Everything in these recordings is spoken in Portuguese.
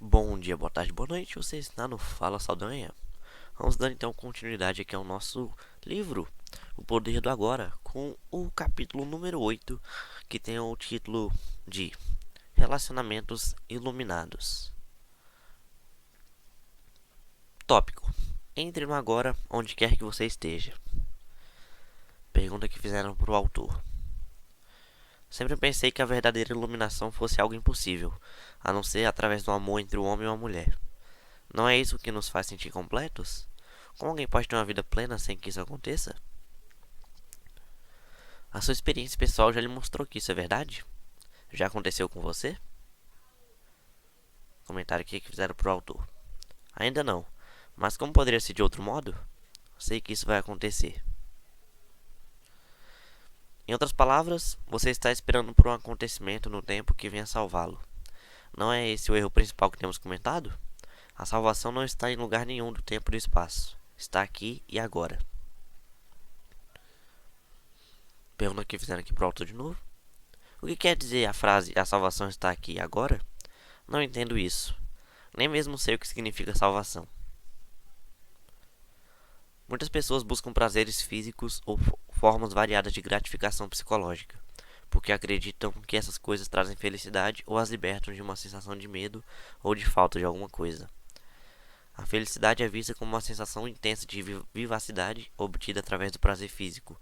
Bom dia, boa tarde, boa noite. Você está no Fala Saldanha. Vamos dar então continuidade aqui ao nosso livro, O Poder do Agora, com o capítulo número 8, que tem o título de Relacionamentos Iluminados. Tópico: Entre no agora, onde quer que você esteja. Pergunta que fizeram para o autor. Sempre pensei que a verdadeira iluminação fosse algo impossível, a não ser através do amor entre o homem e a mulher. Não é isso que nos faz sentir completos? Como alguém pode ter uma vida plena sem que isso aconteça? A sua experiência pessoal já lhe mostrou que isso é verdade? Já aconteceu com você? Comentário aqui que fizeram pro autor. Ainda não, mas como poderia ser de outro modo? Sei que isso vai acontecer. Em outras palavras, você está esperando por um acontecimento no tempo que venha salvá-lo. Não é esse o erro principal que temos comentado? A salvação não está em lugar nenhum do tempo e do espaço. Está aqui e agora. Pergunta que fizeram aqui pro autor de novo. O que quer dizer a frase "a salvação está aqui e agora"? Não entendo isso. Nem mesmo sei o que significa salvação. Muitas pessoas buscam prazeres físicos ou formas variadas de gratificação psicológica, porque acreditam que essas coisas trazem felicidade ou as libertam de uma sensação de medo ou de falta de alguma coisa. A felicidade é vista como uma sensação intensa de vivacidade obtida através do prazer físico,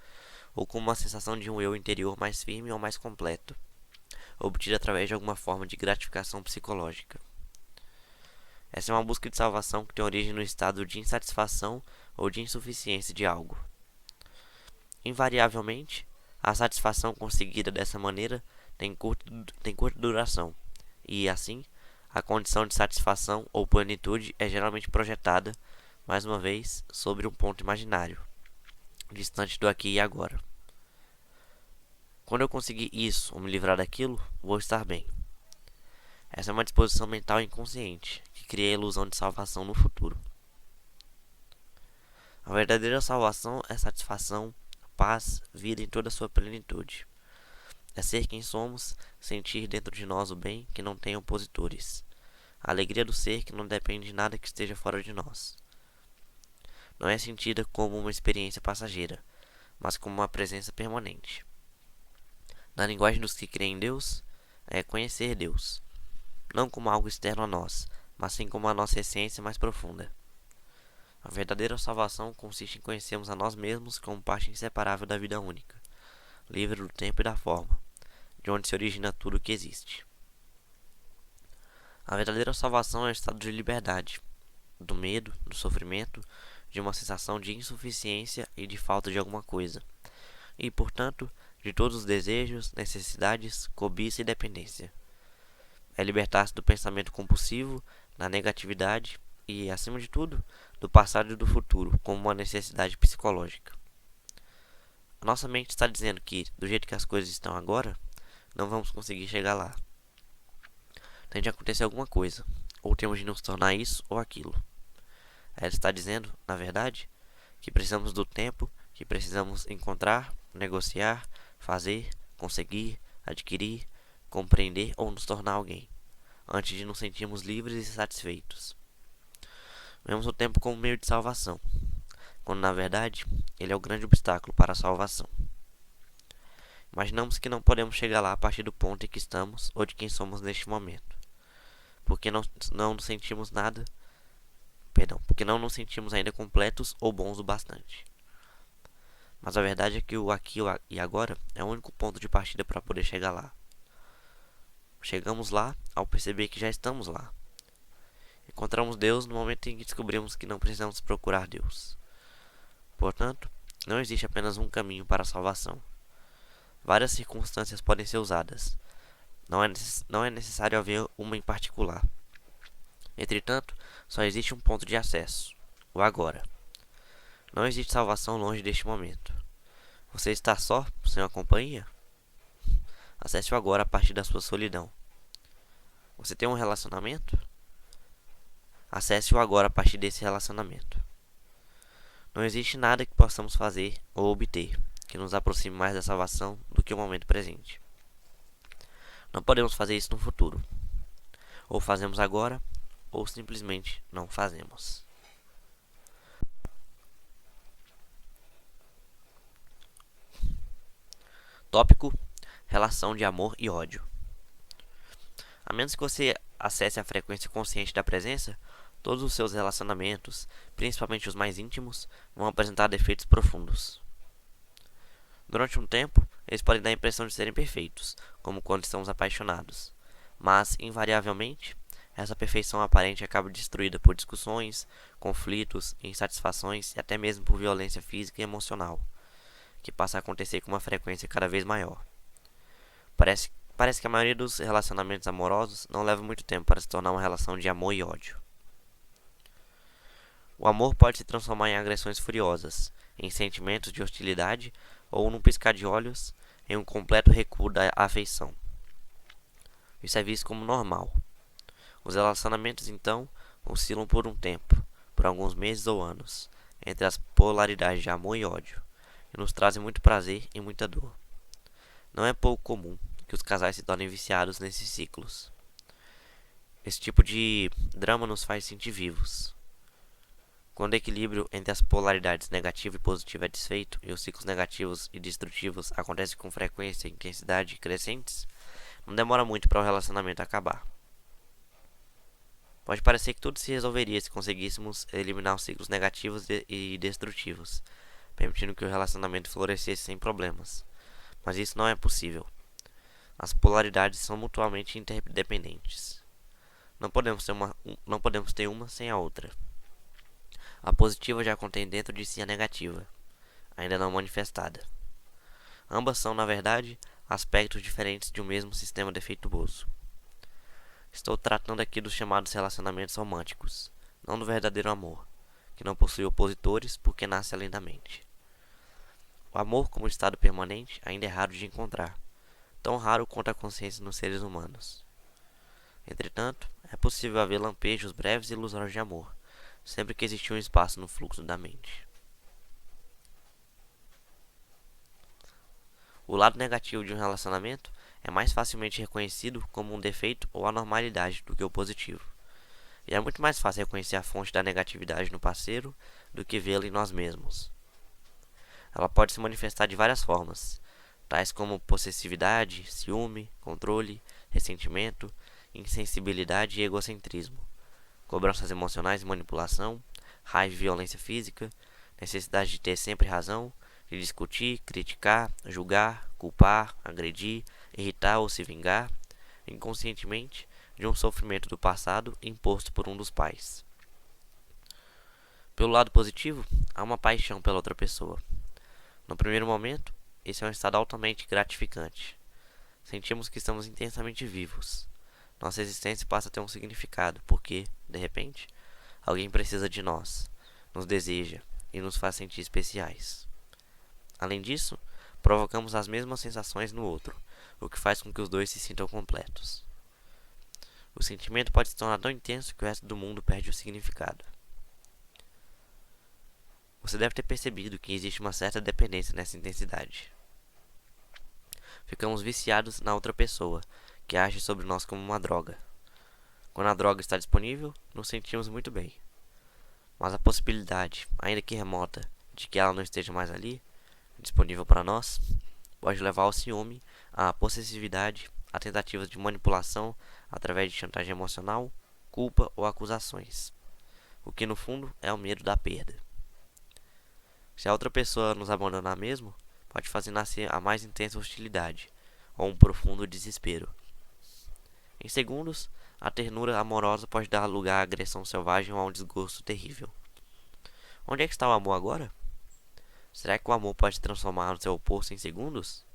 ou como uma sensação de um eu interior mais firme ou mais completo, obtida através de alguma forma de gratificação psicológica. Essa é uma busca de salvação que tem origem no estado de insatisfação ou de insuficiência de algo. Invariavelmente, a satisfação conseguida dessa maneira tem curta duração, e, assim, a condição de satisfação ou plenitude é geralmente projetada, mais uma vez, sobre um ponto imaginário, distante do aqui e agora. Quando eu conseguir isso ou me livrar daquilo, vou estar bem. Essa é uma disposição mental inconsciente, que cria a ilusão de salvação no futuro. A verdadeira salvação é satisfação, paz, vida em toda a sua plenitude. É ser quem somos, sentir dentro de nós o bem que não tem opositores. A alegria do ser que não depende de nada que esteja fora de nós. Não é sentida como uma experiência passageira, mas como uma presença permanente. Na linguagem dos que creem em Deus, é conhecer Deus, não como algo externo a nós, mas sim como a nossa essência mais profunda. A verdadeira salvação consiste em conhecermos a nós mesmos como parte inseparável da vida única, livre do tempo e da forma, de onde se origina tudo o que existe. A verdadeira salvação é o estado de liberdade, do medo, do sofrimento, de uma sensação de insuficiência e de falta de alguma coisa, e, portanto, de todos os desejos, necessidades, cobiça e dependência. É libertar-se do pensamento compulsivo, da negatividade e, acima de tudo, do passado e do futuro, como uma necessidade psicológica. A nossa mente está dizendo que, do jeito que as coisas estão agora, não vamos conseguir chegar lá. Tem de acontecer alguma coisa, ou temos de nos tornar isso ou aquilo. Ela está dizendo, na verdade, que precisamos do tempo, que precisamos encontrar, negociar, fazer, conseguir, adquirir, compreender ou nos tornar alguém, antes de nos sentirmos livres e satisfeitos. Vemos o tempo como meio de salvação, quando na verdade ele é o grande obstáculo para a salvação. Imaginamos que não podemos chegar lá a partir do ponto em que estamos ou de quem somos neste momento, porque não nos sentimos porque não nos sentimos ainda completos ou bons o bastante. Mas a verdade é que o aqui e agora é o único ponto de partida para poder chegar lá. Chegamos lá ao perceber que já estamos lá. Encontramos Deus no momento em que descobrimos que não precisamos procurar Deus. Portanto, não existe apenas um caminho para a salvação. Várias circunstâncias podem ser usadas. Não é necessário haver uma em particular. Entretanto, só existe um ponto de acesso: o agora. Não existe salvação longe deste momento. Você está só, sem uma companhia? Acesse-o agora a partir da sua solidão. Você tem um relacionamento? Acesse-o agora a partir desse relacionamento. Não existe nada que possamos fazer ou obter que nos aproxime mais da salvação do que o momento presente. Não podemos fazer isso no futuro. Ou fazemos agora, ou simplesmente não fazemos. Tópico: relação de amor e ódio. A menos que você acesse a frequência consciente da presença, todos os seus relacionamentos, principalmente os mais íntimos, vão apresentar defeitos profundos. Durante um tempo, eles podem dar a impressão de serem perfeitos, como quando estamos apaixonados, mas, invariavelmente, essa perfeição aparente acaba destruída por discussões, conflitos, insatisfações e até mesmo por violência física e emocional, que passa a acontecer com uma frequência cada vez maior. Parece que a maioria dos relacionamentos amorosos não leva muito tempo para se tornar uma relação de amor e ódio. O amor pode se transformar em agressões furiosas, em sentimentos de hostilidade ou, num piscar de olhos, em um completo recuo da afeição. Isso é visto como normal. Os relacionamentos, então, oscilam por um tempo, por alguns meses ou anos, entre as polaridades de amor e ódio, e nos trazem muito prazer e muita dor. Não é pouco comum que os casais se tornem viciados nesses ciclos. Esse tipo de drama nos faz sentir vivos. Quando o equilíbrio entre as polaridades negativa e positiva é desfeito e os ciclos negativos e destrutivos acontecem com frequência e intensidade crescentes, não demora muito para o relacionamento acabar. Pode parecer que tudo se resolveria se conseguíssemos eliminar os ciclos negativos e destrutivos, permitindo que o relacionamento florescesse sem problemas. Mas isso não é possível. As polaridades são mutuamente interdependentes. Não podemos ter uma sem a outra. A positiva já contém dentro de si a negativa, ainda não manifestada. Ambas são, na verdade, aspectos diferentes de um mesmo sistema defeituoso. Estou tratando aqui dos chamados relacionamentos românticos, não do verdadeiro amor, que não possui opositores porque nasce além da mente. O amor como estado permanente ainda é raro de encontrar, tão raro quanto a consciência nos seres humanos. Entretanto, é possível haver lampejos breves e ilusórios de amor, sempre que existir um espaço no fluxo da mente. O lado negativo de um relacionamento é mais facilmente reconhecido como um defeito ou anormalidade do que o positivo. E é muito mais fácil reconhecer a fonte da negatividade no parceiro do que vê-la em nós mesmos. Ela pode se manifestar de várias formas, tais como possessividade, ciúme, controle, ressentimento, insensibilidade e egocentrismo, cobranças emocionais e manipulação, raiva e violência física, necessidade de ter sempre razão, de discutir, criticar, julgar, culpar, agredir, irritar ou se vingar, inconscientemente, de um sofrimento do passado imposto por um dos pais. Pelo lado positivo, há uma paixão pela outra pessoa. No primeiro momento, esse é um estado altamente gratificante. Sentimos que estamos intensamente vivos. Nossa existência passa a ter um significado, porque, de repente, alguém precisa de nós, nos deseja e nos faz sentir especiais. Além disso, provocamos as mesmas sensações no outro, o que faz com que os dois se sintam completos. O sentimento pode se tornar tão intenso que o resto do mundo perde o significado. Você deve ter percebido que existe uma certa dependência nessa intensidade. Ficamos viciados na outra pessoa, que age sobre nós como uma droga. Quando a droga está disponível, nos sentimos muito bem. Mas a possibilidade, ainda que remota, de que ela não esteja mais ali, disponível para nós, pode levar ao ciúme, à possessividade, a tentativas de manipulação através de chantagem emocional, culpa ou acusações, o que no fundo é o medo da perda. Se a outra pessoa nos abandonar mesmo, pode fazer nascer a mais intensa hostilidade, ou um profundo desespero. Em segundos, a ternura amorosa pode dar lugar à agressão selvagem ou a um desgosto terrível. Onde é que está o amor agora? Será que o amor pode se transformar no seu oposto em segundos?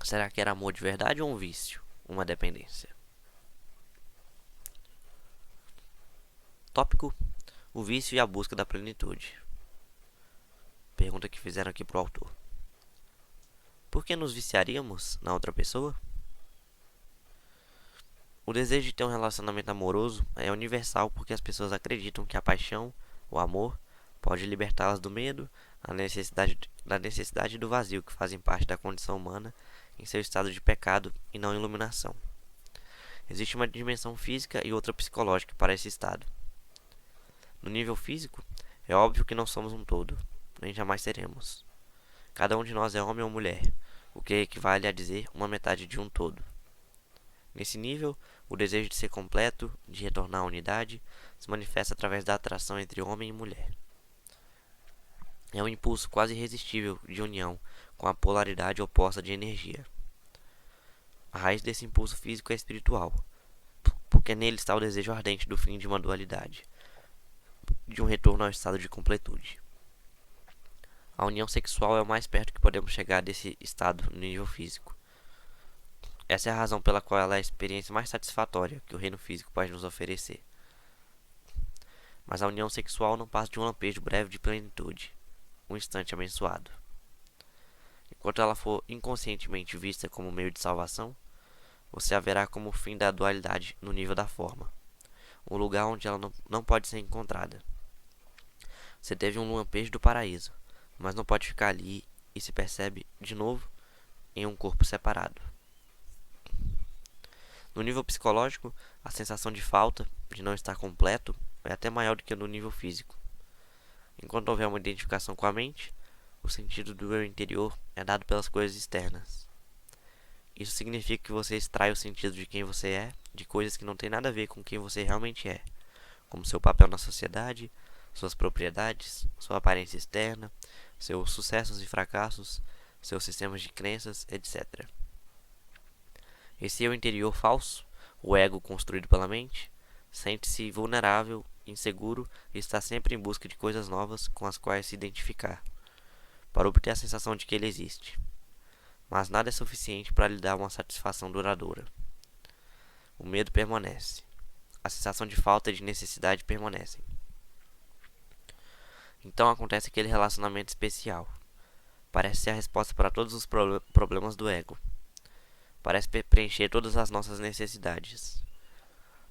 Será que era amor de verdade ou um vício, uma dependência? Tópico: o vício e a busca da plenitude. Pergunta que fizeram aqui pro autor. Por que nos viciaríamos na outra pessoa? O desejo de ter um relacionamento amoroso é universal porque as pessoas acreditam que a paixão, o amor, pode libertá-las do medo, da necessidade e do vazio que fazem parte da condição humana em seu estado de pecado e não iluminação. Existe uma dimensão física e outra psicológica para esse estado. No nível físico, é óbvio que não somos um todo, nem jamais seremos. Cada um de nós é homem ou mulher, o que equivale a dizer uma metade de um todo. Nesse nível, o desejo de ser completo, de retornar à unidade, se manifesta através da atração entre homem e mulher. É um impulso quase irresistível de união com a polaridade oposta de energia. A raiz desse impulso físico é espiritual, porque nele está o desejo ardente do fim de uma dualidade, de um retorno ao estado de completude. A união sexual é o mais perto que podemos chegar desse estado no nível físico. Essa é a razão pela qual ela é a experiência mais satisfatória que o reino físico pode nos oferecer. Mas a união sexual não passa de um lampejo breve de plenitude, um instante abençoado. Enquanto ela for inconscientemente vista como meio de salvação, você a verá como o fim da dualidade no nível da forma, um lugar onde ela não pode ser encontrada. Você teve um lampejo do paraíso, mas não pode ficar ali e se percebe, de novo, em um corpo separado. No nível psicológico, a sensação de falta, de não estar completo, é até maior do que no nível físico. Enquanto houver uma identificação com a mente, o sentido do eu interior é dado pelas coisas externas. Isso significa que você extrai o sentido de quem você é de coisas que não têm nada a ver com quem você realmente é, como seu papel na sociedade, suas propriedades, sua aparência externa, seus sucessos e fracassos, seus sistemas de crenças, etc. Esse eu interior falso, o ego construído pela mente, sente-se vulnerável, inseguro e está sempre em busca de coisas novas com as quais se identificar, para obter a sensação de que ele existe. Mas nada é suficiente para lhe dar uma satisfação duradoura. O medo permanece. A sensação de falta e de necessidade permanecem. Então acontece aquele relacionamento especial. Parece ser a resposta para todos os problemas do ego. Parece preencher todas as nossas necessidades.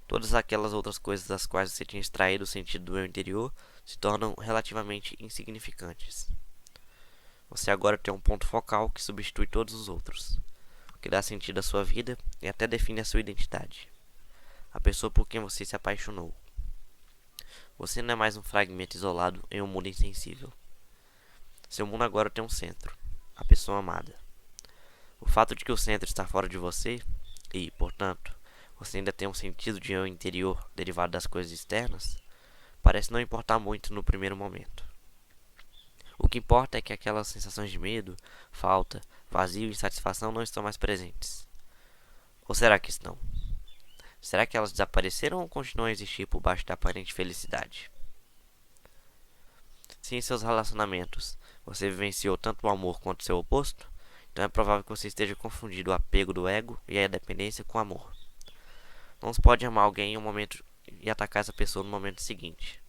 Todas aquelas outras coisas das quais você tinha extraído o sentido do eu interior se tornam relativamente insignificantes. Você agora tem um ponto focal que substitui todos os outros, que dá sentido à sua vida e até define a sua identidade. A pessoa por quem você se apaixonou. Você não é mais um fragmento isolado em um mundo insensível. Seu mundo agora tem um centro, a pessoa amada. O fato de que o centro está fora de você, e, portanto, você ainda tem um sentido de eu interior derivado das coisas externas, parece não importar muito no primeiro momento. O que importa é que aquelas sensações de medo, falta, vazio e insatisfação não estão mais presentes. Ou será que estão? Será que elas desapareceram ou continuam a existir por baixo da aparente felicidade? Se em seus relacionamentos você vivenciou tanto o amor quanto seu oposto, então é provável que você esteja confundindo o apego do ego e a dependência com o amor. Não se pode amar alguém em um momento e atacar essa pessoa no momento seguinte.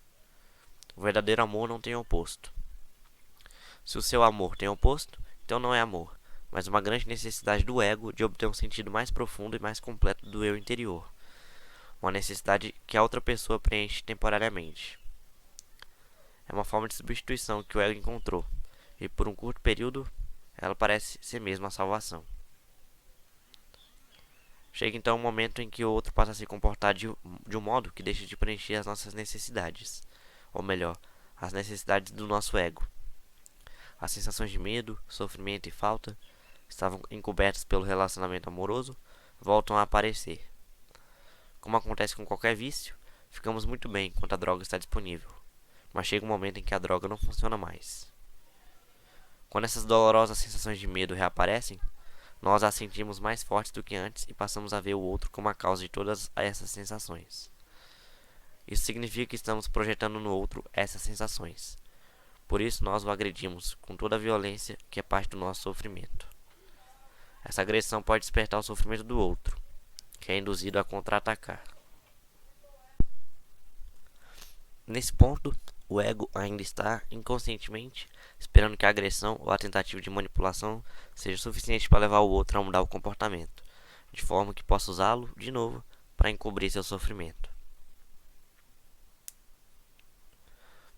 O verdadeiro amor não tem oposto. Se o seu amor tem oposto, então não é amor, mas uma grande necessidade do ego de obter um sentido mais profundo e mais completo do eu interior. Uma necessidade que a outra pessoa preenche temporariamente. É uma forma de substituição que o ego encontrou, e por um curto período, ela parece ser mesmo a salvação. Chega então um momento em que o outro passa a se comportar de um modo que deixa de preencher as nossas necessidades, ou melhor, as necessidades do nosso ego. As sensações de medo, sofrimento e falta, que estavam encobertas pelo relacionamento amoroso, voltam a aparecer. Como acontece com qualquer vício, ficamos muito bem enquanto a droga está disponível, mas chega um momento em que a droga não funciona mais. Quando essas dolorosas sensações de medo reaparecem, nós as sentimos mais fortes do que antes e passamos a ver o outro como a causa de todas essas sensações. Isso significa que estamos projetando no outro essas sensações. Por isso nós o agredimos com toda a violência que é parte do nosso sofrimento. Essa agressão pode despertar o sofrimento do outro, que é induzido a contra-atacar. Nesse ponto, o ego ainda está, inconscientemente, esperando que a agressão ou a tentativa de manipulação seja suficiente para levar o outro a mudar o comportamento, de forma que possa usá-lo, de novo, para encobrir seu sofrimento.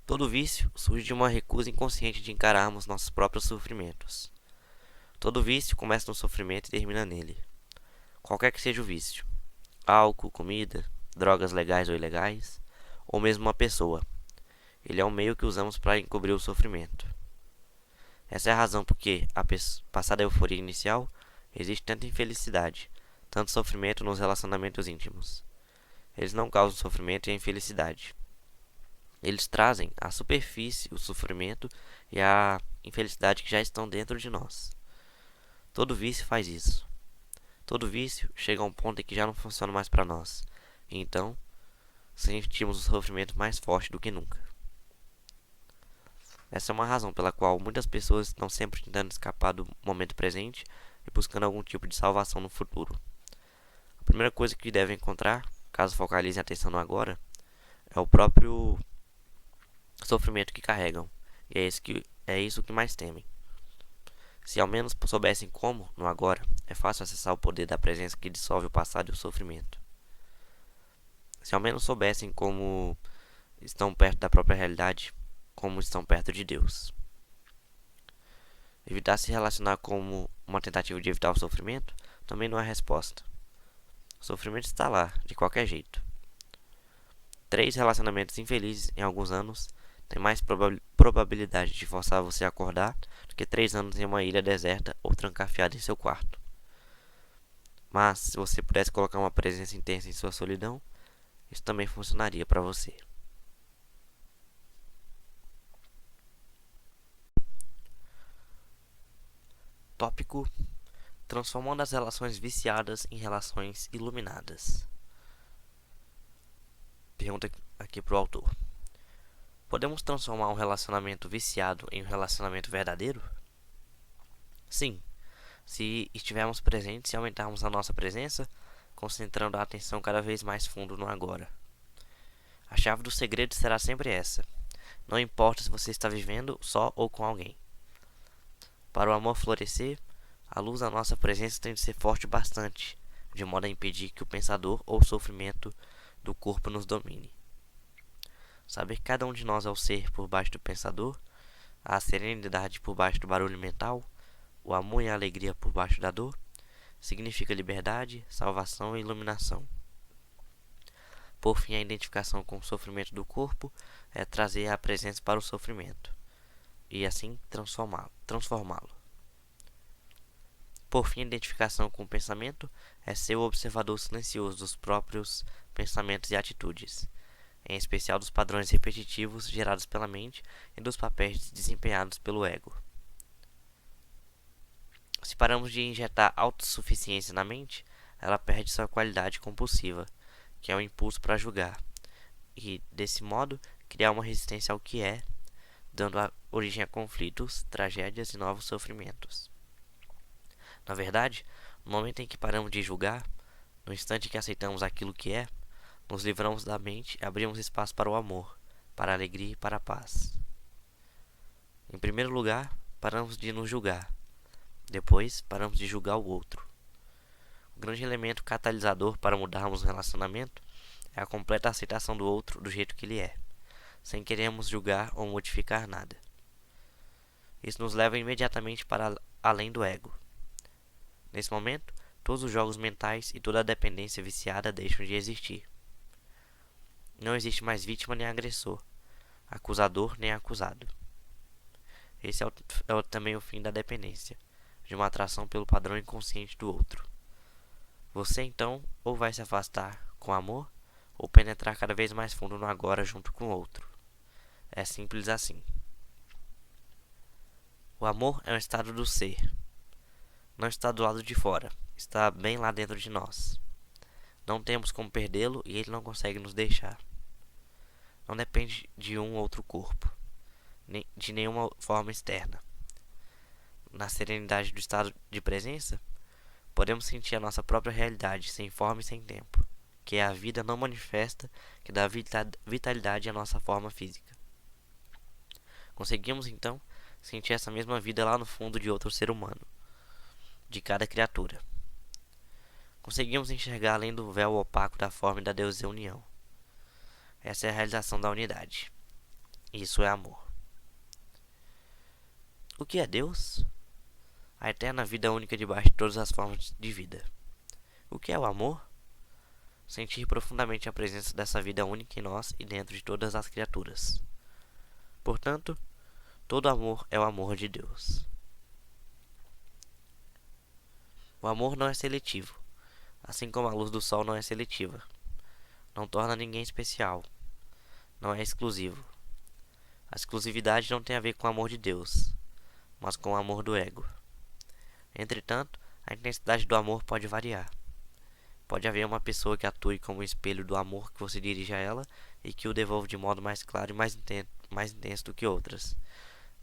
Todo vício surge de uma recusa inconsciente de encararmos nossos próprios sofrimentos. Todo vício começa no sofrimento e termina nele. Qualquer que seja o vício. álcool, comida, drogas legais ou ilegais, ou mesmo uma pessoa. Ele é um meio que usamos para encobrir o sofrimento. Essa é a razão porque, passada a euforia inicial, existe tanta infelicidade, tanto sofrimento nos relacionamentos íntimos. Eles não causam sofrimento e a infelicidade. Eles trazem à superfície o sofrimento e a infelicidade que já estão dentro de nós. Todo vício faz isso. Todo vício chega a um ponto em que já não funciona mais para nós. E então, sentimos o sofrimento mais forte do que nunca. Essa é uma razão pela qual muitas pessoas estão sempre tentando escapar do momento presente e buscando algum tipo de salvação no futuro. A primeira coisa que devem encontrar, caso focalizem a atenção no agora, é o próprio sofrimento que carregam. E é isso que mais temem. Se ao menos soubessem como, no agora, é fácil acessar o poder da presença que dissolve o passado e o sofrimento. Se ao menos soubessem como estão perto da própria realidade, como estão perto de Deus. Evitar se relacionar como uma tentativa de evitar o sofrimento também não é resposta. O sofrimento está lá, de qualquer jeito. 3 relacionamentos infelizes em alguns anos têm mais probabilidade de forçar você a acordar do que 3 anos em uma ilha deserta ou trancafiado em seu quarto. Mas, se você pudesse colocar uma presença intensa em sua solidão, isso também funcionaria para você. Tópico: transformando as relações viciadas em relações iluminadas. Pergunta aqui pro autor: podemos transformar um relacionamento viciado em um relacionamento verdadeiro? Sim, se estivermos presentes e aumentarmos a nossa presença, concentrando a atenção cada vez mais fundo no agora. A chave do segredo será sempre essa. Não importa se você está vivendo só ou com alguém. Para o amor florescer, a luz da nossa presença tem de ser forte bastante, de modo a impedir que o pensador ou o sofrimento do corpo nos domine. Saber que cada um de nós é o ser por baixo do pensador, a serenidade por baixo do barulho mental, o amor e a alegria por baixo da dor, significa liberdade, salvação e iluminação. Por fim, a identificação com o sofrimento do corpo é trazer a presença para o sofrimento e assim transformá-lo. Por fim, a identificação com o pensamento é ser o observador silencioso dos próprios pensamentos e atitudes, em especial dos padrões repetitivos gerados pela mente e dos papéis desempenhados pelo ego. Se paramos de injetar autossuficiência na mente, ela perde sua qualidade compulsiva, que é o impulso para julgar, e, desse modo, criar uma resistência ao que é, dando origem a conflitos, tragédias e novos sofrimentos. Na verdade, no momento em que paramos de julgar, no instante em que aceitamos aquilo que é, nos livramos da mente e abrimos espaço para o amor, para a alegria e para a paz. Em primeiro lugar, paramos de nos julgar. Depois, paramos de julgar o outro. O grande elemento catalisador para mudarmos o relacionamento é a completa aceitação do outro do jeito que ele é, sem querermos julgar ou modificar nada. Isso nos leva imediatamente para além do ego. Nesse momento, todos os jogos mentais e toda a dependência viciada deixam de existir. Não existe mais vítima nem agressor, acusador nem acusado. Esse é também o fim da dependência, de uma atração pelo padrão inconsciente do outro. Você então ou vai se afastar com amor, ou penetrar cada vez mais fundo no agora junto com o outro. É simples assim. O amor é um estado do ser. Não está do lado de fora, está bem lá dentro de nós. Não temos como perdê-lo e ele não consegue nos deixar. Não depende de um outro corpo, nem de nenhuma forma externa. Na serenidade do estado de presença, podemos sentir a nossa própria realidade, sem forma e sem tempo, que é a vida não manifesta que dá vitalidade à nossa forma física. Conseguimos, então, sentir essa mesma vida lá no fundo de outro ser humano, de cada criatura. Conseguimos enxergar além do véu opaco da forma e da desunião. Essa é a realização da unidade. Isso é amor. O que é Deus? A eterna vida única debaixo de todas as formas de vida. O que é o amor? sentir profundamente a presença dessa vida única em nós e dentro de todas as criaturas. Portanto, todo amor é o amor de Deus. O amor não é seletivo, assim como a luz do sol não é seletiva. Não torna ninguém especial, não é exclusivo. A exclusividade não tem a ver com o amor de Deus, mas com o amor do ego. Entretanto, a intensidade do amor pode variar. Pode haver uma pessoa que atue como espelho do amor que você dirige a ela e que o devolve de modo mais claro e mais intenso do que outras.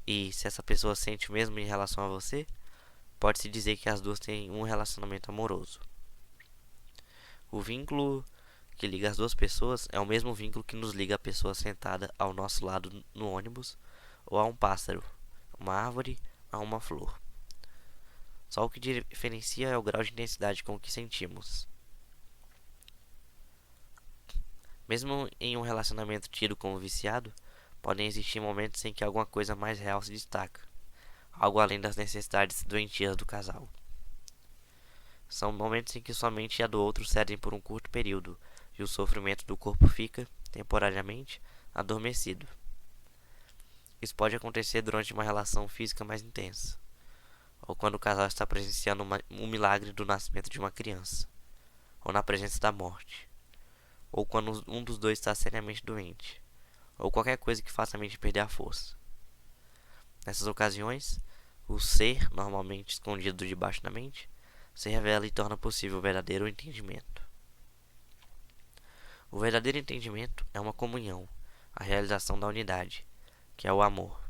E se essa pessoa sente o mesmo em relação a você, pode-se dizer que as duas têm um relacionamento amoroso. O vínculo que liga as duas pessoas é o mesmo vínculo que nos liga a pessoa sentada ao nosso lado no ônibus, ou a um pássaro, uma árvore, a uma flor. Só o que diferencia é o grau de intensidade com que sentimos. Mesmo em um relacionamento tido como viciado, podem existir momentos em que alguma coisa mais real se destaca, algo além das necessidades doentias do casal. São momentos em que sua mente e a do outro cedem por um curto período, e o sofrimento do corpo fica, temporariamente, adormecido. Isso pode acontecer durante uma relação física mais intensa, ou quando o casal está presenciando um milagre do nascimento de uma criança, ou na presença da morte, ou quando um dos dois está seriamente doente, ou qualquer coisa que faça a mente perder a força. Nessas ocasiões, o ser, normalmente escondido debaixo da mente, se revela e torna possível o verdadeiro entendimento. O verdadeiro entendimento é uma comunhão, a realização da unidade, que é o amor.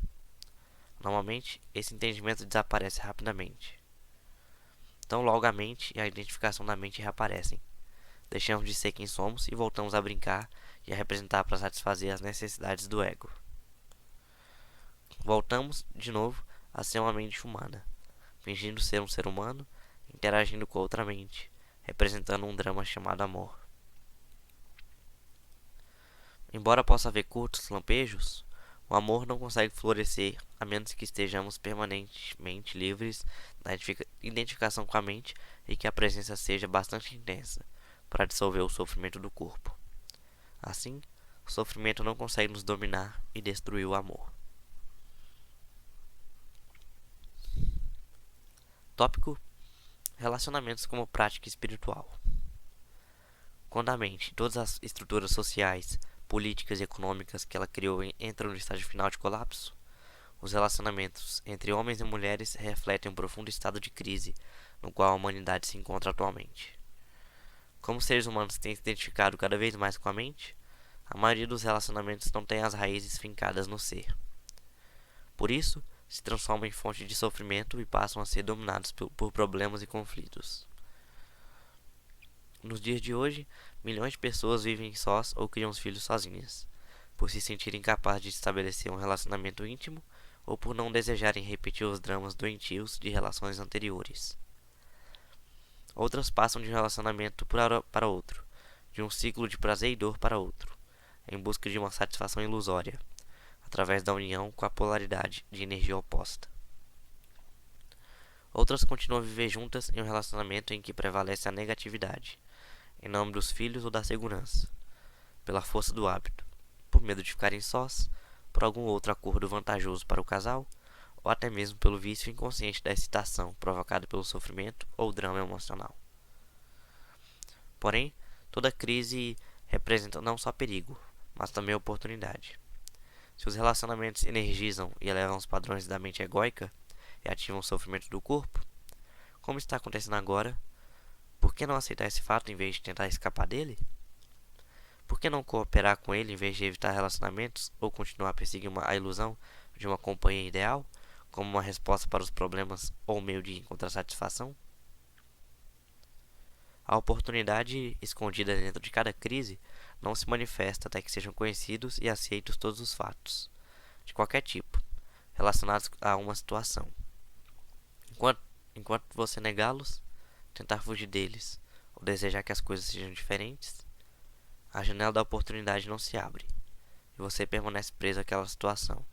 Normalmente, esse entendimento desaparece rapidamente. Então, logo a mente e a identificação da mente reaparecem. Deixamos de ser quem somos e voltamos a brincar e a representar para satisfazer as necessidades do ego. Voltamos, de novo, a ser uma mente humana, fingindo ser um ser humano, interagindo com outra mente, representando um drama chamado amor. Embora possa haver curtos lampejos, o amor não consegue florescer a menos que estejamos permanentemente livres da identificação com a mente e que a presença seja bastante intensa para dissolver o sofrimento do corpo. Assim, o sofrimento não consegue nos dominar e destruir o amor. Tópico: relacionamentos como prática espiritual. Quando a mente e todas as estruturas sociais, políticas e econômicas que ela criou entram no estágio final de colapso, os relacionamentos entre homens e mulheres refletem um profundo estado de crise no qual a humanidade se encontra atualmente. Como os seres humanos têm se identificado cada vez mais com a mente, a maioria dos relacionamentos não tem as raízes fincadas no ser. Por isso, se transformam em fonte de sofrimento e passam a ser dominados por problemas e conflitos. Nos dias de hoje, milhões de pessoas vivem sós ou criam os filhos sozinhas, por se sentirem incapazes de estabelecer um relacionamento íntimo ou por não desejarem repetir os dramas doentios de relações anteriores. Outras passam de um relacionamento para outro, de um ciclo de prazer e dor para outro, em busca de uma satisfação ilusória, através da união com a polaridade de energia oposta. Outras continuam a viver juntas em um relacionamento em que prevalece a negatividade, em nome dos filhos ou da segurança, pela força do hábito, por medo de ficarem sós, por algum outro acordo vantajoso para o casal, ou até mesmo pelo vício inconsciente da excitação provocada pelo sofrimento ou drama emocional. Porém, toda crise representa não só perigo, mas também oportunidade. Se os relacionamentos energizam e elevam os padrões da mente egóica e ativam o sofrimento do corpo, como está acontecendo agora, por que não aceitar esse fato em vez de tentar escapar dele? Por que não cooperar com ele em vez de evitar relacionamentos ou continuar perseguindo a ilusão de uma companhia ideal como uma resposta para os problemas ou meio de encontrar satisfação? A oportunidade escondida dentro de cada crise não se manifesta até que sejam conhecidos e aceitos todos os fatos, de qualquer tipo, relacionados a uma situação. Enquanto você negá-los, tentar fugir deles ou desejar que as coisas sejam diferentes, a janela da oportunidade não se abre e você permanece preso àquela situação,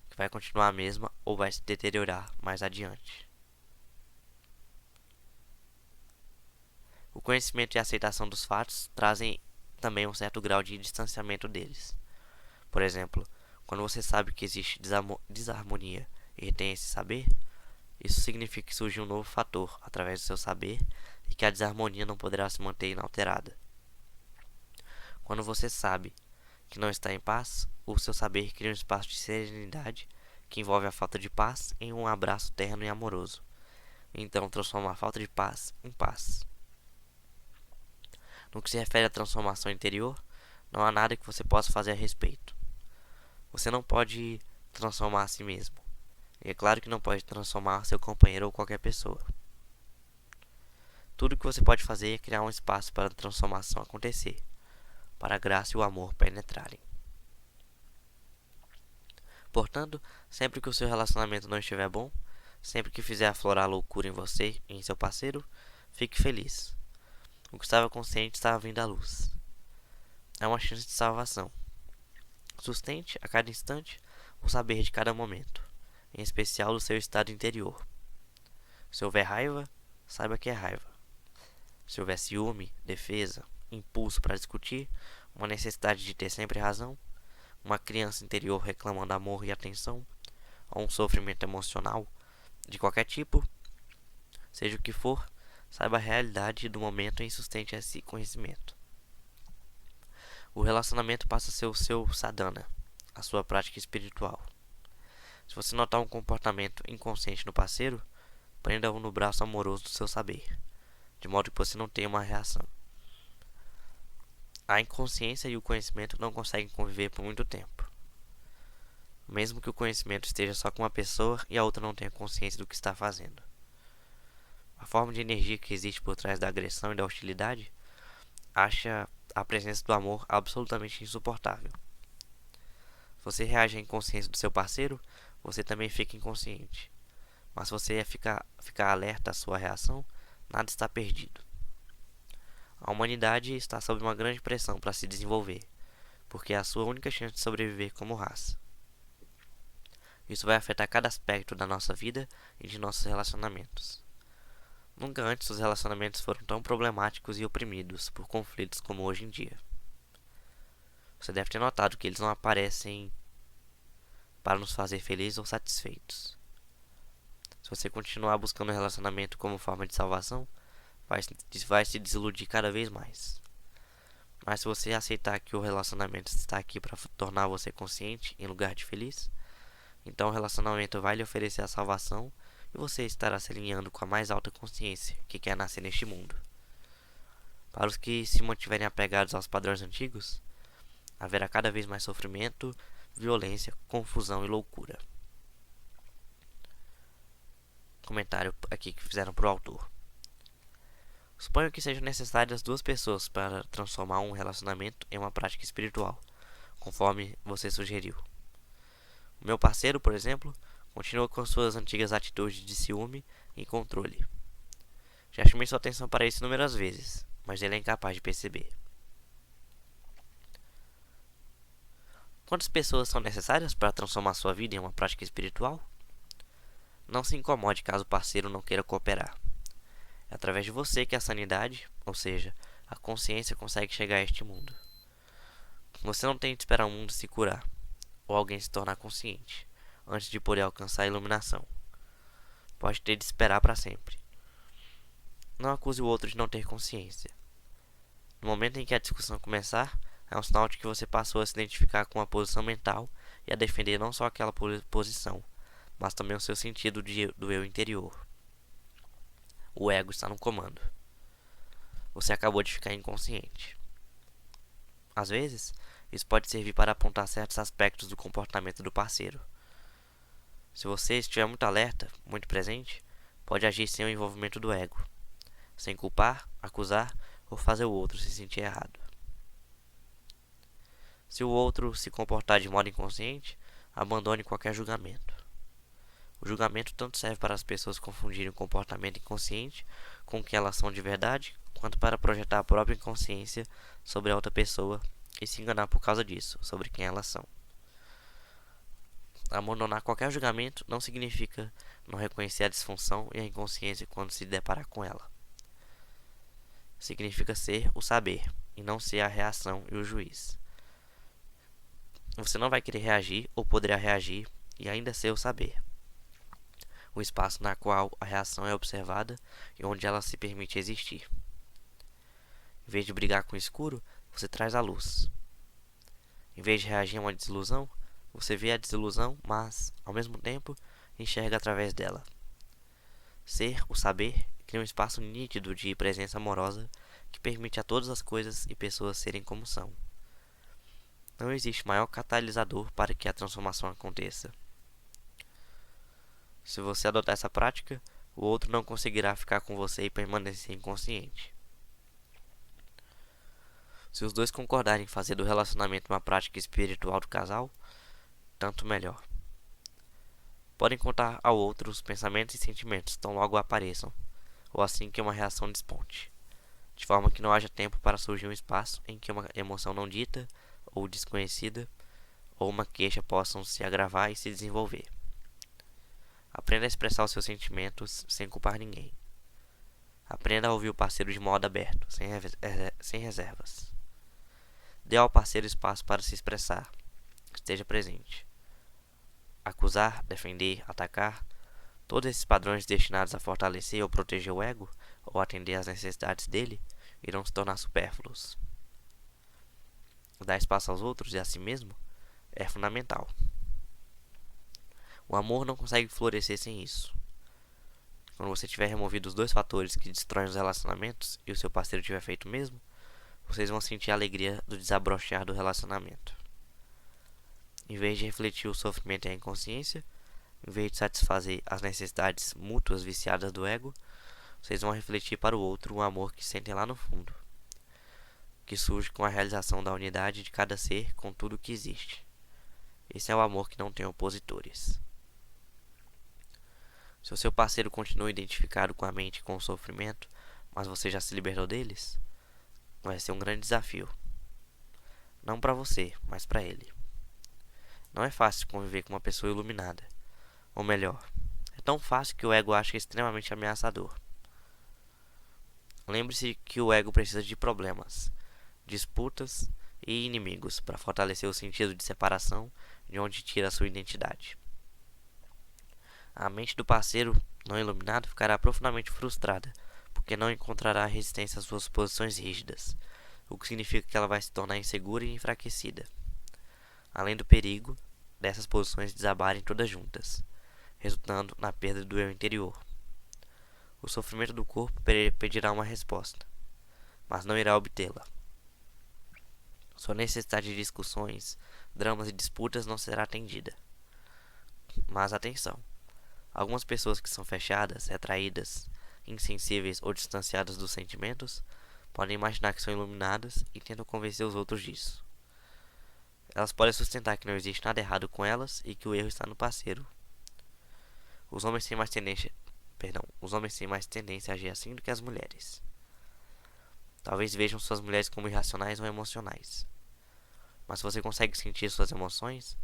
que vai continuar a mesma ou vai se deteriorar mais adiante. O conhecimento e a aceitação dos fatos trazem também um certo grau de distanciamento deles. Por exemplo, quando você sabe que existe desarmonia e retém esse saber, isso significa que surgiu um novo fator através do seu saber e que a desarmonia não poderá se manter inalterada. Quando você sabe que não está em paz, o seu saber cria um espaço de serenidade que envolve a falta de paz em um abraço terno e amoroso. Então transforma a falta de paz em paz. No que se refere à transformação interior, não há nada que você possa fazer a respeito. Você não pode transformar a si mesmo. E é claro que não pode transformar seu companheiro ou qualquer pessoa. Tudo que você pode fazer é criar um espaço para a transformação acontecer, para a graça e o amor penetrarem. Portanto, sempre que o seu relacionamento não estiver bom, sempre que fizer aflorar a loucura em você e em seu parceiro, fique feliz. O que estava consciente estava vindo à luz. É uma chance de salvação. Sustente a cada instante o saber de cada momento, em especial do seu estado interior. Se houver raiva, saiba que é raiva. Se houver ciúme, defesa, impulso para discutir, uma necessidade de ter sempre razão, uma criança interior reclamando amor e atenção, ou um sofrimento emocional de qualquer tipo, seja o que for, saiba a realidade do momento e sustente esse conhecimento. O relacionamento passa a ser o seu sadhana, a sua prática espiritual. Se você notar um comportamento inconsciente no parceiro, prenda-o no braço amoroso do seu saber, de modo que você não tenha uma reação. A inconsciência e o conhecimento não conseguem conviver por muito tempo. Mesmo que o conhecimento esteja só com uma pessoa e a outra não tenha consciência do que está fazendo. A forma de energia que existe por trás da agressão e da hostilidade acha a presença do amor absolutamente insuportável. Se você reage à inconsciência do seu parceiro, você também fica inconsciente. Mas se você ficar alerta à sua reação, nada está perdido. A humanidade está sob uma grande pressão para se desenvolver, porque é a sua única chance de sobreviver como raça. Isso vai afetar cada aspecto da nossa vida e de nossos relacionamentos. Nunca antes os relacionamentos foram tão problemáticos e oprimidos por conflitos como hoje em dia. Você deve ter notado que eles não aparecem para nos fazer felizes ou satisfeitos. Se você continuar buscando um relacionamento como forma de salvação, vai se desiludir cada vez mais. Mas se você aceitar que o relacionamento está aqui para tornar você consciente em lugar de feliz, então o relacionamento vai lhe oferecer a salvação e você estará se alinhando com a mais alta consciência que quer nascer neste mundo. Para os que se mantiverem apegados aos padrões antigos, haverá cada vez mais sofrimento, violência, confusão e loucura. Comentário aqui que fizeram para o autor. Suponho que sejam necessárias duas pessoas para transformar um relacionamento em uma prática espiritual, conforme você sugeriu. O meu parceiro, por exemplo, continua com suas antigas atitudes de ciúme e controle. Já chamei sua atenção para isso inúmeras vezes, mas ele é incapaz de perceber. Quantas pessoas são necessárias para transformar sua vida em uma prática espiritual? Não se incomode caso o parceiro não queira cooperar. É através de você que a sanidade, ou seja, a consciência consegue chegar a este mundo. Você não tem de esperar o mundo se curar, ou alguém se tornar consciente, antes de poder alcançar a iluminação. Pode ter de esperar para sempre. Não acuse o outro de não ter consciência. No momento em que a discussão começar, é um sinal de que você passou a se identificar com uma posição mental e a defender não só aquela posição, mas também o seu sentido do eu interior. O ego está no comando. Você acabou de ficar inconsciente. Às vezes, isso pode servir para apontar certos aspectos do comportamento do parceiro. Se você estiver muito alerta, muito presente, pode agir sem o envolvimento do ego, sem culpar, acusar ou fazer o outro se sentir errado. Se o outro se comportar de modo inconsciente, abandone qualquer julgamento. O julgamento tanto serve para as pessoas confundirem o comportamento inconsciente com o que elas são de verdade, quanto para projetar a própria inconsciência sobre a outra pessoa e se enganar por causa disso, sobre quem elas são. Abandonar qualquer julgamento não significa não reconhecer a disfunção e a inconsciência quando se deparar com ela. significa ser o saber, e não ser a reação e o juiz. Você não vai querer reagir ou poderá reagir e ainda ser o saber, o espaço na qual a reação é observada e onde ela se permite existir. Em vez de brigar com o escuro, você traz a luz. Em vez de reagir a uma desilusão, você vê a desilusão, mas, ao mesmo tempo, enxerga através dela. Ser o saber cria um espaço nítido de presença amorosa que permite a todas as coisas e pessoas serem como são. Não existe maior catalisador para que a transformação aconteça. Se você adotar essa prática, o outro não conseguirá ficar com você e permanecer inconsciente. Se os dois concordarem em fazer do relacionamento uma prática espiritual do casal, tanto melhor. Podem contar ao outro os pensamentos e sentimentos tão logo apareçam, ou assim que uma reação desponte, de forma que não haja tempo para surgir um espaço em que uma emoção não dita ou desconhecida ou uma queixa possam se agravar e se desenvolver. Aprenda a expressar os seus sentimentos sem culpar ninguém. Aprenda a ouvir o parceiro de modo aberto, sem reservas. Dê ao parceiro espaço para se expressar. Esteja presente. Acusar, defender, atacar, todos esses padrões destinados a fortalecer ou proteger o ego, ou atender às necessidades dele, irão se tornar supérfluos. Dar espaço aos outros e a si mesmo é fundamental. O amor não consegue florescer sem isso. Quando você tiver removido os dois fatores que destroem os relacionamentos e o seu parceiro tiver feito o mesmo, vocês vão sentir a alegria do desabrochar do relacionamento. Em vez de refletir o sofrimento e a inconsciência, em vez de satisfazer as necessidades mútuas viciadas do ego, vocês vão refletir para o outro o amor que sentem lá no fundo, que surge com a realização da unidade de cada ser com tudo o que existe. Esse é o amor que não tem opositores. Se o seu parceiro continua identificado com a mente e com o sofrimento, mas você já se libertou deles, vai ser um grande desafio. Não para você, mas para ele. Não é fácil conviver com uma pessoa iluminada. Ou melhor, é tão fácil que o ego acha extremamente ameaçador. Lembre-se que o ego precisa de problemas, disputas e inimigos para fortalecer o sentido de separação de onde tira a sua identidade. A mente do parceiro não iluminado ficará profundamente frustrada, porque não encontrará resistência às suas posições rígidas, o que significa que ela vai se tornar insegura e enfraquecida. Além do perigo dessas posições desabarem todas juntas, resultando na perda do eu interior. O sofrimento do corpo pedirá uma resposta, mas não irá obtê-la. Sua necessidade de discussões, dramas e disputas não será atendida. Mas atenção! Algumas pessoas que são fechadas, retraídas, insensíveis ou distanciadas dos sentimentos podem imaginar que são iluminadas e tentam convencer os outros disso. Elas podem sustentar que não existe nada errado com elas e que o erro está no parceiro. Os homens têm mais tendência a agir assim do que as mulheres. Talvez vejam suas mulheres como irracionais ou emocionais. Mas se você consegue sentir suas emoções,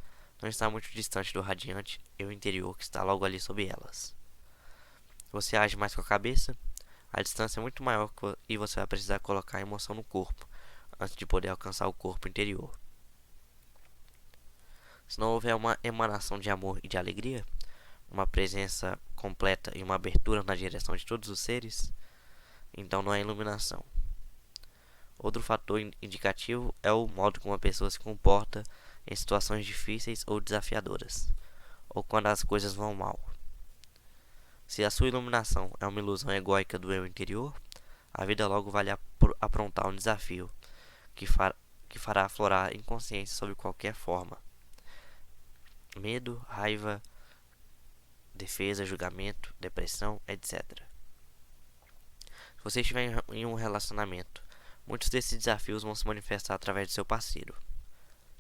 não está muito distante do radiante eu interior que está logo ali sob elas. Se você age mais com a cabeça, a distância é muito maior e você vai precisar colocar a emoção no corpo antes de poder alcançar o corpo interior. Se não houver uma emanação de amor e de alegria, uma presença completa e uma abertura na direção de todos os seres, então não há iluminação. Outro fator indicativo é o modo como a pessoa se comporta em situações difíceis ou desafiadoras, ou quando as coisas vão mal. Se a sua iluminação é uma ilusão egóica do eu interior, a vida logo vai lhe aprontar um desafio que fará aflorar a inconsciência sob qualquer forma. Medo, raiva, defesa, julgamento, depressão, etc. Se você estiver em um relacionamento, muitos desses desafios vão se manifestar através do seu parceiro.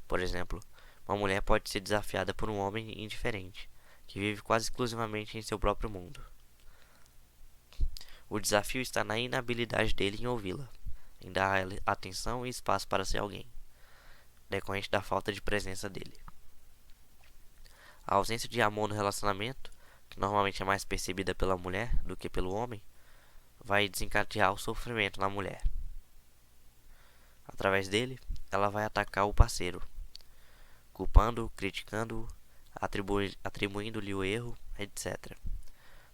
Por exemplo, uma mulher pode ser desafiada por um homem indiferente, que vive quase exclusivamente em seu próprio mundo. O desafio está na inabilidade dele em ouvi-la, em dar a ela atenção e espaço para ser alguém, decorrente da falta de presença dele. A ausência de amor no relacionamento, que normalmente é mais percebida pela mulher do que pelo homem, vai desencadear o sofrimento na mulher. Através dele, ela vai atacar o parceiro, culpando-o, criticando-o, atribuindo-lhe o erro, etc.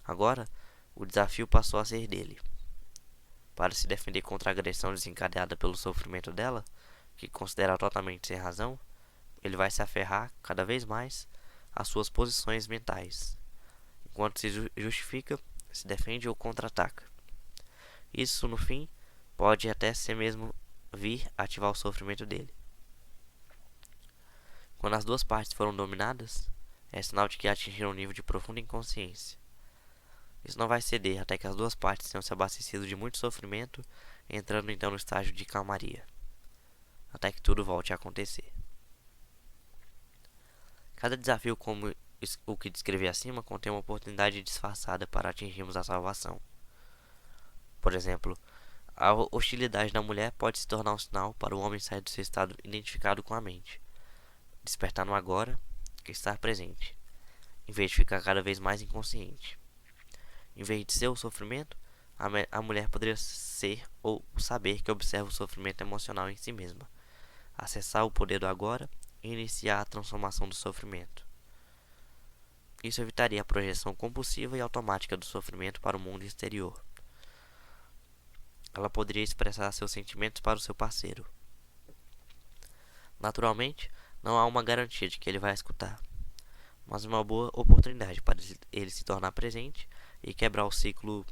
Agora, o desafio passou a ser dele. Para se defender contra a agressão desencadeada pelo sofrimento dela, que considera totalmente sem razão, ele vai se aferrar cada vez mais às suas posições mentais, enquanto se justifica, se defende ou contra-ataca. Isso, no fim, pode até ser mesmo vir ativar o sofrimento dele. Quando as duas partes foram dominadas, é sinal de que atingiram um nível de profunda inconsciência. Isso não vai ceder até que as duas partes tenham se abastecido de muito sofrimento, entrando então no estágio de calmaria, até que tudo volte a acontecer. Cada desafio como o que descrevi acima contém uma oportunidade disfarçada para atingirmos a salvação. Por exemplo, a hostilidade da mulher pode se tornar um sinal para o homem sair do seu estado identificado com a mente, despertar no agora e estar presente, em vez de ficar cada vez mais inconsciente. Em vez de ser o sofrimento, a mulher poderia ser ou saber que observa o sofrimento emocional em si mesma, acessar o poder do agora e iniciar a transformação do sofrimento. Isso evitaria a projeção compulsiva e automática do sofrimento para o mundo exterior. Ela poderia expressar seus sentimentos para o seu parceiro. Naturalmente, não há uma garantia de que ele vai escutar, mas uma boa oportunidade para ele se tornar presente e quebrar o ciclo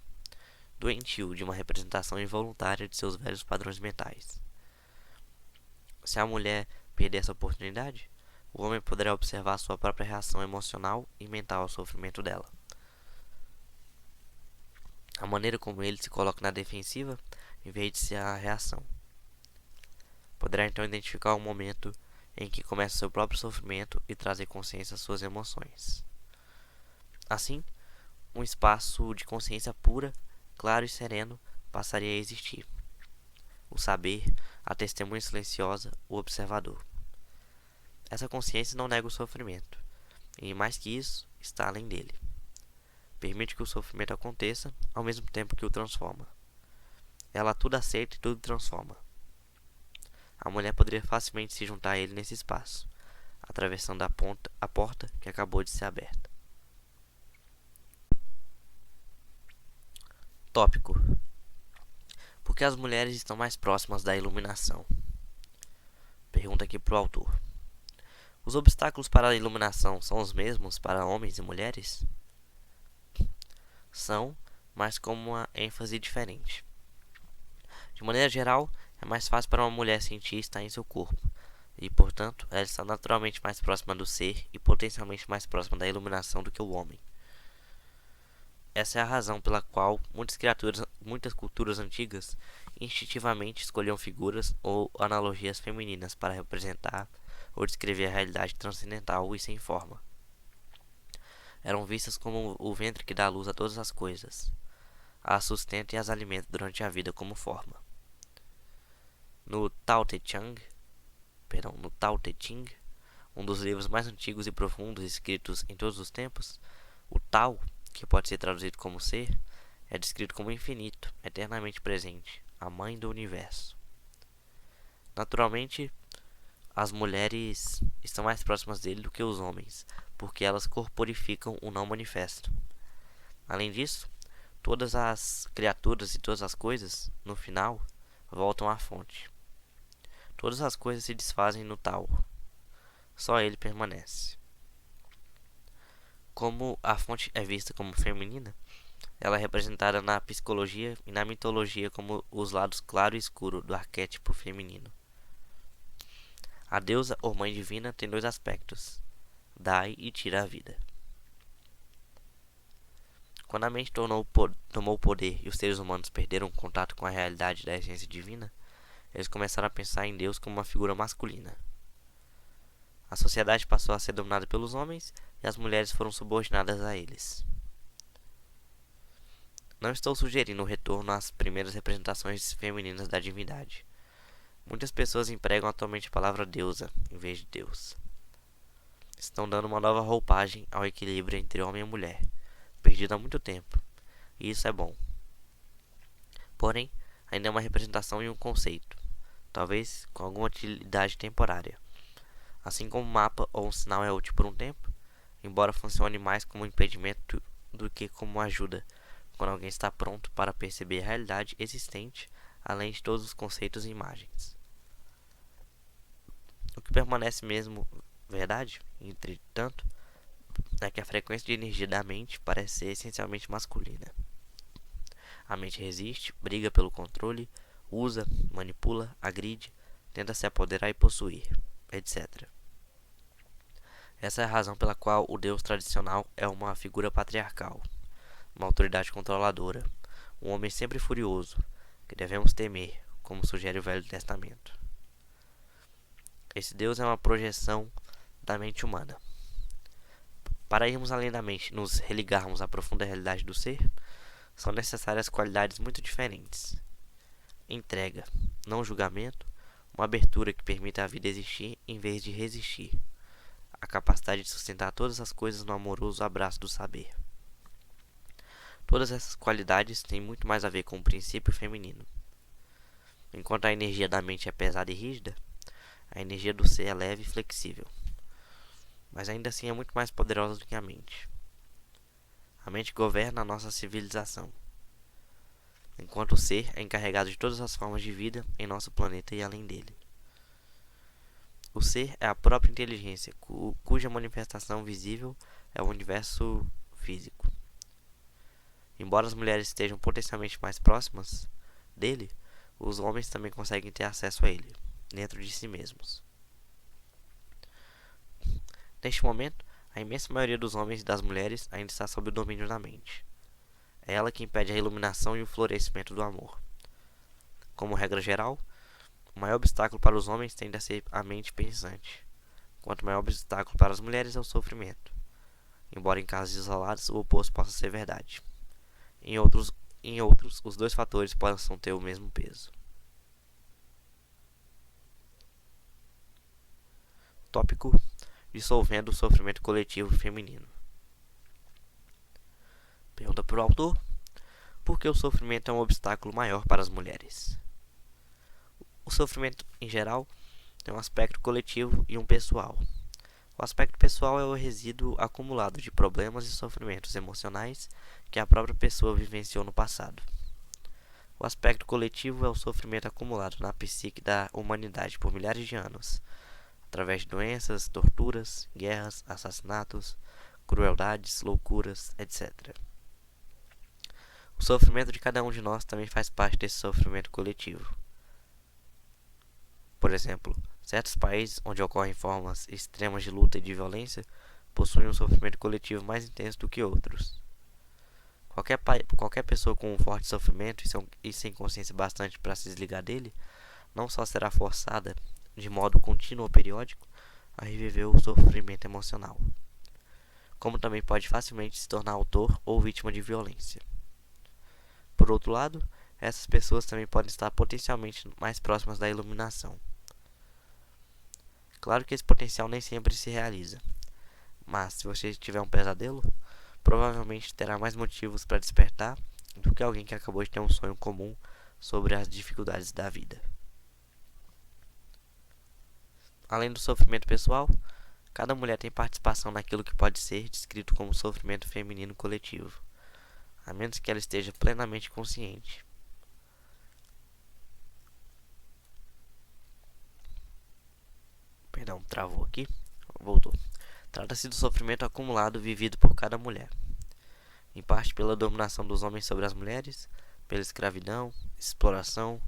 doentio de uma representação involuntária de seus velhos padrões mentais. Se a mulher perder essa oportunidade, o homem poderá observar sua própria reação emocional e mental ao sofrimento dela. A maneira como ele se coloca na defensiva, em vez de ser a reação. Poderá então identificar o momento em que começa seu próprio sofrimento e trazer consciência às suas emoções. Assim, um espaço de consciência pura, claro e sereno passaria a existir. O saber, a testemunha silenciosa, o observador. Essa consciência não nega o sofrimento, e mais que isso, está além dele. Permite que o sofrimento aconteça ao mesmo tempo que o transforma. Ela tudo aceita e tudo transforma. A mulher poderia facilmente se juntar a ele nesse espaço, atravessando a porta que acabou de ser aberta. Tópico: por que as mulheres estão mais próximas da iluminação? Pergunta aqui para o autor. Os obstáculos para a iluminação são os mesmos para homens e mulheres? São, mas com uma ênfase diferente. De maneira geral, é mais fácil para uma mulher sentir estar em seu corpo, e, portanto, ela está naturalmente mais próxima do ser e potencialmente mais próxima da iluminação do que o homem. Essa é a razão pela qual muitas culturas antigas instintivamente escolhiam figuras ou analogias femininas para representar ou descrever a realidade transcendental e sem forma. Eram vistas como o ventre que dá luz a todas as coisas, as sustenta e as alimenta durante a vida como forma. No Tao Te Ching, um dos livros mais antigos e profundos escritos em todos os tempos, o Tao, que pode ser traduzido como ser, é descrito como infinito, eternamente presente, a mãe do universo. Naturalmente, as mulheres estão mais próximas dele do que os homens, porque elas corporificam o não manifesto. Além disso, todas as criaturas e todas as coisas, no final, voltam à fonte. Todas as coisas se desfazem no Tao. Só ele permanece. Como a fonte é vista como feminina, ela é representada na psicologia e na mitologia como os lados claro e escuro do arquétipo feminino. A deusa ou mãe divina tem dois aspectos: dai e tira a vida. Quando a mente tomou o poder e os seres humanos perderam o contato com a realidade da essência divina, eles começaram a pensar em Deus como uma figura masculina. A sociedade passou a ser dominada pelos homens e as mulheres foram subordinadas a eles. Não estou sugerindo o retorno às primeiras representações femininas da divindade. Muitas pessoas empregam atualmente a palavra deusa em vez de Deus. Estão dando uma nova roupagem ao equilíbrio entre homem e mulher, perdido há muito tempo, e isso é bom. Porém, ainda é uma representação e um conceito. talvez com alguma utilidade temporária. Assim como um mapa ou um sinal é útil por um tempo, embora funcione mais como um impedimento do que como ajuda, quando alguém está pronto para perceber a realidade existente, além de todos os conceitos e imagens. O que permanece mesmo verdade, entretanto, é que a frequência de energia da mente parece ser essencialmente masculina. A mente resiste, briga pelo controle, usa, manipula, agride, tenta se apoderar e possuir, etc. Essa é a razão pela qual o Deus tradicional é uma figura patriarcal, uma autoridade controladora, um homem sempre furioso, que devemos temer, como sugere o Velho Testamento. Esse Deus é uma projeção da mente humana. Para irmos além da mente e nos religarmos à profunda realidade do ser, são necessárias qualidades muito diferentes. Entrega, não julgamento, uma abertura que permita a vida existir em vez de resistir, a capacidade de sustentar todas as coisas no amoroso abraço do saber. Todas essas qualidades têm muito mais a ver com o princípio feminino. Enquanto a energia da mente é pesada e rígida, a energia do ser é leve e flexível, mas ainda assim é muito mais poderosa do que a mente. A mente governa a nossa civilização, enquanto o ser é encarregado de todas as formas de vida em nosso planeta e além dele. O ser é a própria inteligência, cuja manifestação visível é o universo físico. Embora as mulheres estejam potencialmente mais próximas dele, os homens também conseguem ter acesso a ele, dentro de si mesmos. Neste momento, a imensa maioria dos homens e das mulheres ainda está sob o domínio da mente. É ela que impede a iluminação e o florescimento do amor. Como regra geral, o maior obstáculo para os homens tende a ser a mente pensante, enquanto o maior obstáculo para as mulheres é o sofrimento, embora em casos isolados o oposto possa ser verdade. Em outros, os dois fatores possam ter o mesmo peso. Tópico: dissolvendo o sofrimento coletivo feminino. Pergunta para o autor: por que o sofrimento é um obstáculo maior para as mulheres? O sofrimento, em geral, tem um aspecto coletivo e um pessoal. O aspecto pessoal é o resíduo acumulado de problemas e sofrimentos emocionais que a própria pessoa vivenciou no passado. O aspecto coletivo é o sofrimento acumulado na psique da humanidade por milhares de anos, através de doenças, torturas, guerras, assassinatos, crueldades, loucuras, etc. O sofrimento de cada um de nós também faz parte desse sofrimento coletivo. Por exemplo, certos países onde ocorrem formas extremas de luta e de violência possuem um sofrimento coletivo mais intenso do que outros. Qualquer pessoa com um forte sofrimento e sem consciência bastante para se desligar dele, não só será forçada, de modo contínuo ou periódico, a reviver o sofrimento emocional, como também pode facilmente se tornar autor ou vítima de violência. Por outro lado, essas pessoas também podem estar potencialmente mais próximas da iluminação. Claro que esse potencial nem sempre se realiza, mas se você tiver um pesadelo, provavelmente terá mais motivos para despertar do que alguém que acabou de ter um sonho comum sobre as dificuldades da vida. Além do sofrimento pessoal, cada mulher tem participação naquilo que pode ser descrito como sofrimento feminino coletivo, a menos que ela esteja plenamente consciente. Perdão, travou aqui. Voltou. Trata-se do sofrimento acumulado vivido por cada mulher, em parte pela dominação dos homens sobre as mulheres, pela escravidão, exploração,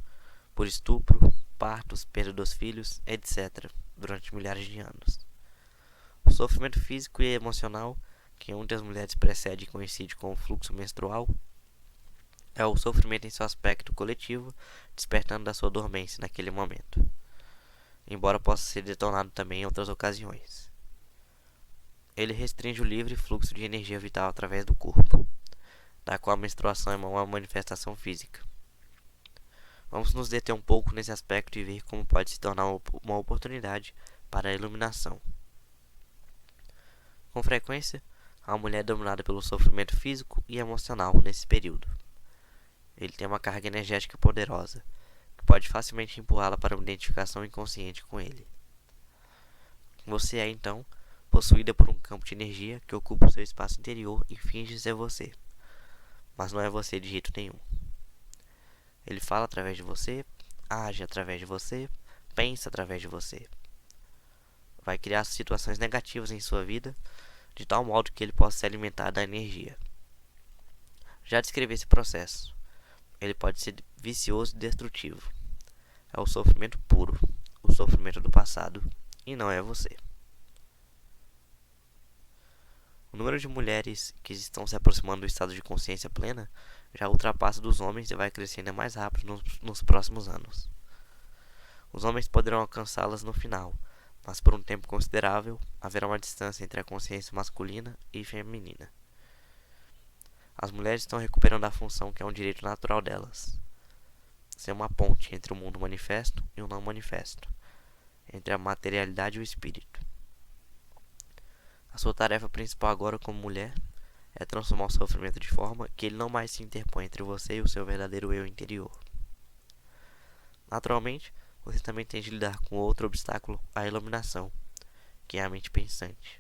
por estupro, partos, perda dos filhos, etc., durante milhares de anos. O sofrimento físico e emocional, que muitas mulheres precede e coincide com o fluxo menstrual, é o sofrimento em seu aspecto coletivo, despertando da sua dormência naquele momento, embora possa ser detonado também em outras ocasiões. Ele restringe o livre fluxo de energia vital através do corpo, da qual a menstruação é uma manifestação física. Vamos nos deter um pouco nesse aspecto e ver como pode se tornar uma oportunidade para a iluminação. Com frequência, a mulher é dominada pelo sofrimento físico e emocional nesse período. Ele tem uma carga energética poderosa, que pode facilmente empurrá-la para uma identificação inconsciente com ele. Você é, então, possuída por um campo de energia que ocupa o seu espaço interior e finge ser você, mas não é você de jeito nenhum. Ele fala através de você, age através de você, pensa através de você. Vai criar situações negativas em sua vida, de tal modo que ele possa se alimentar da energia. Já descrevi esse processo. Ele pode ser vicioso e destrutivo. É o sofrimento puro, o sofrimento do passado, e não é você. O número de mulheres que estão se aproximando do estado de consciência plena já ultrapassa dos homens e vai crescer ainda mais rápido nos próximos anos. Os homens poderão alcançá-las no final, mas por um tempo considerável haverá uma distância entre a consciência masculina e feminina. As mulheres estão recuperando a função que é um direito natural delas: ser uma ponte entre o mundo manifesto e o não manifesto, entre a materialidade e o espírito. A sua tarefa principal agora como mulher é transformar o sofrimento de forma que ele não mais se interpõe entre você e o seu verdadeiro eu interior. Naturalmente, você também tem de lidar com outro obstáculo, a iluminação, que é a mente pensante.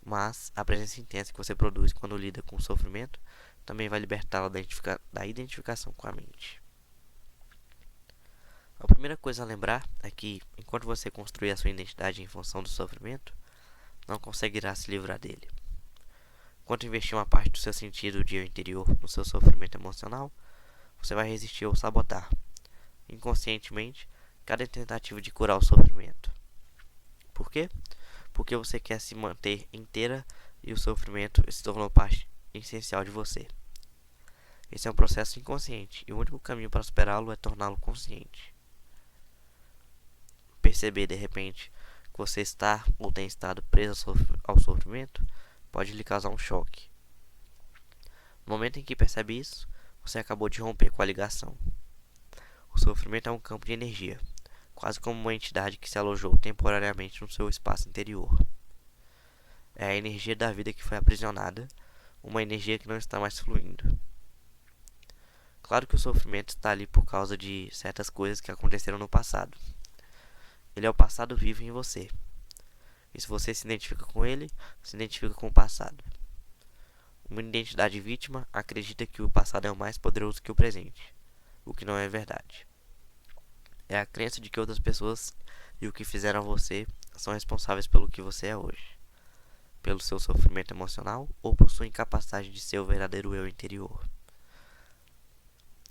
Mas a presença intensa que você produz quando lida com o sofrimento também vai libertá-la da identificação com a mente. A primeira coisa a lembrar é que, enquanto você construir a sua identidade em função do sofrimento, não conseguirá se livrar dele. Enquanto investir uma parte do seu sentido de eu interior no seu sofrimento emocional, você vai resistir ou sabotar, inconscientemente, cada tentativa de curar o sofrimento. Por quê? Porque você quer se manter inteira e o sofrimento se tornou parte essencial de você. Esse é um processo inconsciente e o único caminho para superá-lo é torná-lo consciente. Perceber de repente que você está ou tem estado preso ao sofrimento pode lhe causar um choque. No momento em que percebe isso, você acabou de romper com a ligação. O sofrimento é um campo de energia, quase como uma entidade que se alojou temporariamente no seu espaço interior. É a energia da vida que foi aprisionada, uma energia que não está mais fluindo. Claro que o sofrimento está ali por causa de certas coisas que aconteceram no passado. Ele é o passado vivo em você. E se você se identifica com ele, se identifica com o passado. Uma identidade vítima acredita que o passado é mais poderoso que o presente, o que não é verdade. É a crença de que outras pessoas e o que fizeram a você são responsáveis pelo que você é hoje, pelo seu sofrimento emocional ou por sua incapacidade de ser o verdadeiro eu interior.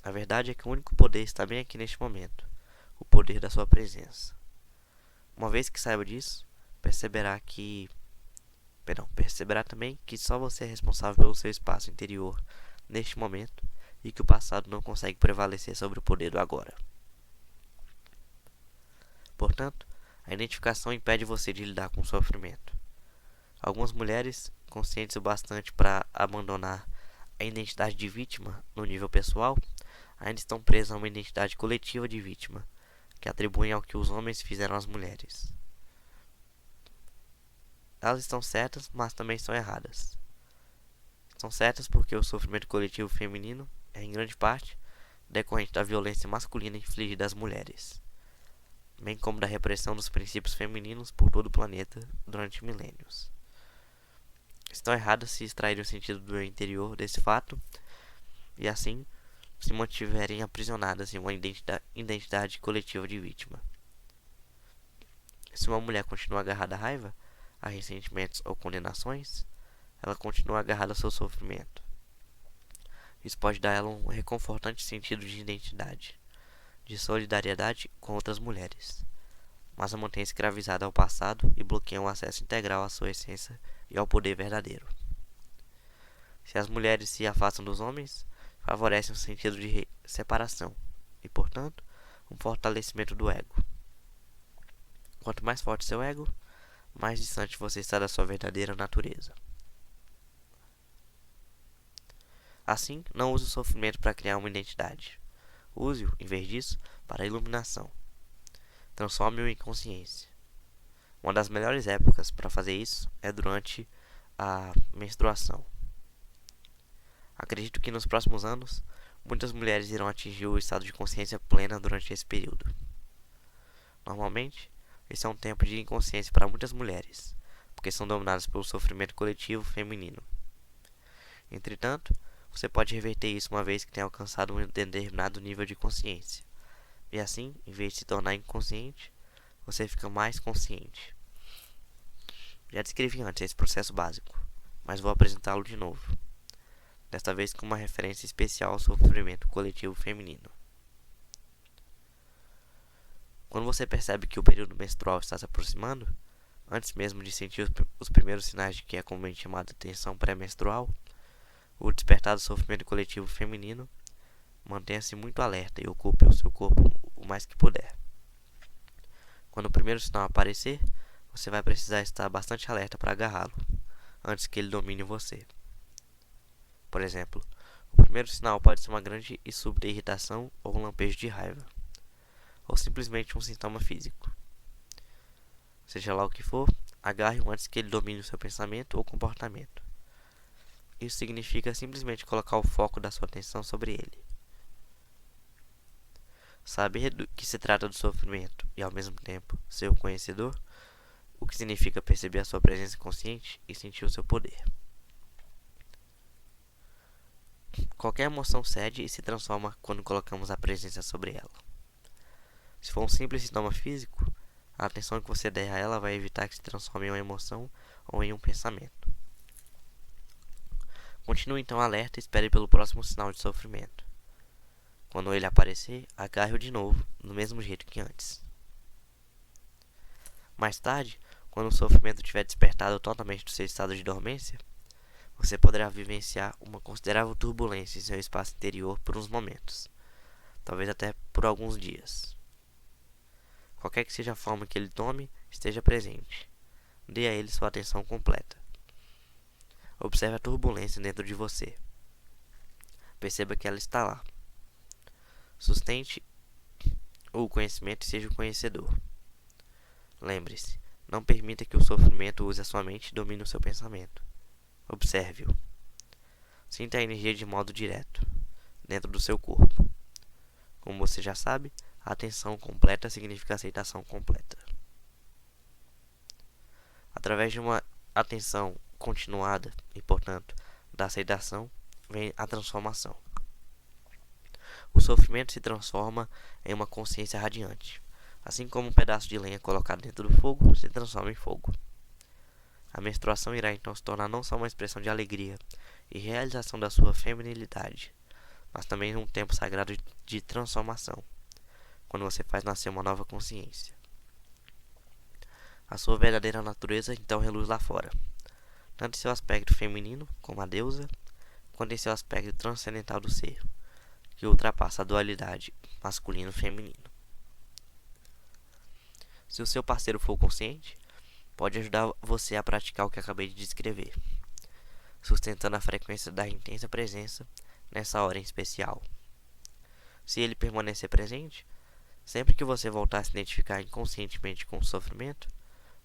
A verdade é que o único poder está bem aqui neste momento, o poder da sua presença. Uma vez que saiba disso, perceberá também que só você é responsável pelo seu espaço interior neste momento e que o passado não consegue prevalecer sobre o poder do agora. Portanto, a identificação impede você de lidar com o sofrimento. Algumas mulheres, conscientes o bastante para abandonar a identidade de vítima no nível pessoal, ainda estão presas a uma identidade coletiva de vítima, que atribuem ao que os homens fizeram às mulheres. Elas estão certas, mas também estão erradas. Estão certas porque o sofrimento coletivo feminino é, em grande parte, decorrente da violência masculina infligida às mulheres, bem como da repressão dos princípios femininos por todo o planeta durante milênios. Estão erradas se extraírem o sentido do interior desse fato e assim se mantiverem aprisionadas em uma identidade coletiva de vítima. Se uma mulher continua agarrada à raiva, a ressentimentos ou condenações, ela continua agarrada ao seu sofrimento. Isso pode dar a ela um reconfortante sentido de identidade, de solidariedade com outras mulheres, mas a mantém escravizada ao passado e bloqueia um acesso integral à sua essência e ao poder verdadeiro. Se as mulheres se afastam dos homens, favorecem um sentido de separação e, portanto, um fortalecimento do ego. Quanto mais forte seu ego, mais distante você está da sua verdadeira natureza. Assim, não use o sofrimento para criar uma identidade. Use-o, em vez disso, para a iluminação. Transforme-o em consciência. Uma das melhores épocas para fazer isso é durante a menstruação. Acredito que nos próximos anos, Muitas mulheres irão atingir o estado de consciência plena durante esse período. Normalmente, esse é um tempo de inconsciência para muitas mulheres, porque são dominadas pelo sofrimento coletivo feminino. Entretanto, você pode reverter isso uma vez que tenha alcançado um determinado nível de consciência. E assim, em vez de se tornar inconsciente, você fica mais consciente. Já descrevi antes esse processo básico, mas vou apresentá-lo de novo. Desta vez com uma referência especial ao sofrimento coletivo feminino. Quando você percebe que o período menstrual está se aproximando, antes mesmo de sentir os primeiros sinais de que é comumente chamada tensão pré-menstrual, o despertar do sofrimento coletivo feminino, mantenha-se muito alerta e ocupe o seu corpo o mais que puder. Quando o primeiro sinal aparecer, você vai precisar estar bastante alerta para agarrá-lo, antes que ele domine você. Por exemplo, o primeiro sinal pode ser uma grande e súbita irritação ou um lampejo de raiva, ou simplesmente um sintoma físico. Seja lá o que for, agarre-o antes que ele domine o seu pensamento ou comportamento. Isso significa simplesmente colocar o foco da sua atenção sobre ele. Saber do que se trata do sofrimento e, ao mesmo tempo, ser o conhecedor, o que significa perceber a sua presença consciente e sentir o seu poder. Qualquer emoção cede e se transforma quando colocamos a presença sobre ela. Se for um simples sintoma físico, a atenção que você der a ela vai evitar que se transforme em uma emoção ou em um pensamento. Continue então alerta e espere pelo próximo sinal de sofrimento. Quando ele aparecer, agarre-o de novo, do mesmo jeito que antes. Mais tarde, quando o sofrimento tiver despertado totalmente do seu estado de dormência, você poderá vivenciar uma considerável turbulência em seu espaço interior por uns momentos, talvez até por alguns dias. Qualquer que seja a forma que ele tome, esteja presente. Dê a ele sua atenção completa. Observe a turbulência dentro de você. Perceba que ela está lá. Sustente o conhecimento e seja o conhecedor. Lembre-se, não permita que o sofrimento use a sua mente e domine o seu pensamento. Observe-o. Sinta a energia de modo direto, dentro do seu corpo. Como você já sabe, a atenção completa significa aceitação completa. Através de uma atenção continuada e, portanto, da aceitação, vem a transformação. O sofrimento se transforma em uma consciência radiante, assim como um pedaço de lenha colocado dentro do fogo se transforma em fogo. A menstruação irá então se tornar não só uma expressão de alegria e realização da sua feminilidade, mas também um tempo sagrado de transformação, quando você faz nascer uma nova consciência. A sua verdadeira natureza então reluz lá fora, tanto em seu aspecto feminino, como a deusa, quanto em seu aspecto transcendental do ser, que ultrapassa a dualidade masculino-feminino. Se o seu parceiro for consciente, pode ajudar você a praticar o que acabei de descrever, sustentando a frequência da intensa presença nessa hora em especial. Se ele permanecer presente, sempre que você voltar a se identificar inconscientemente com o sofrimento,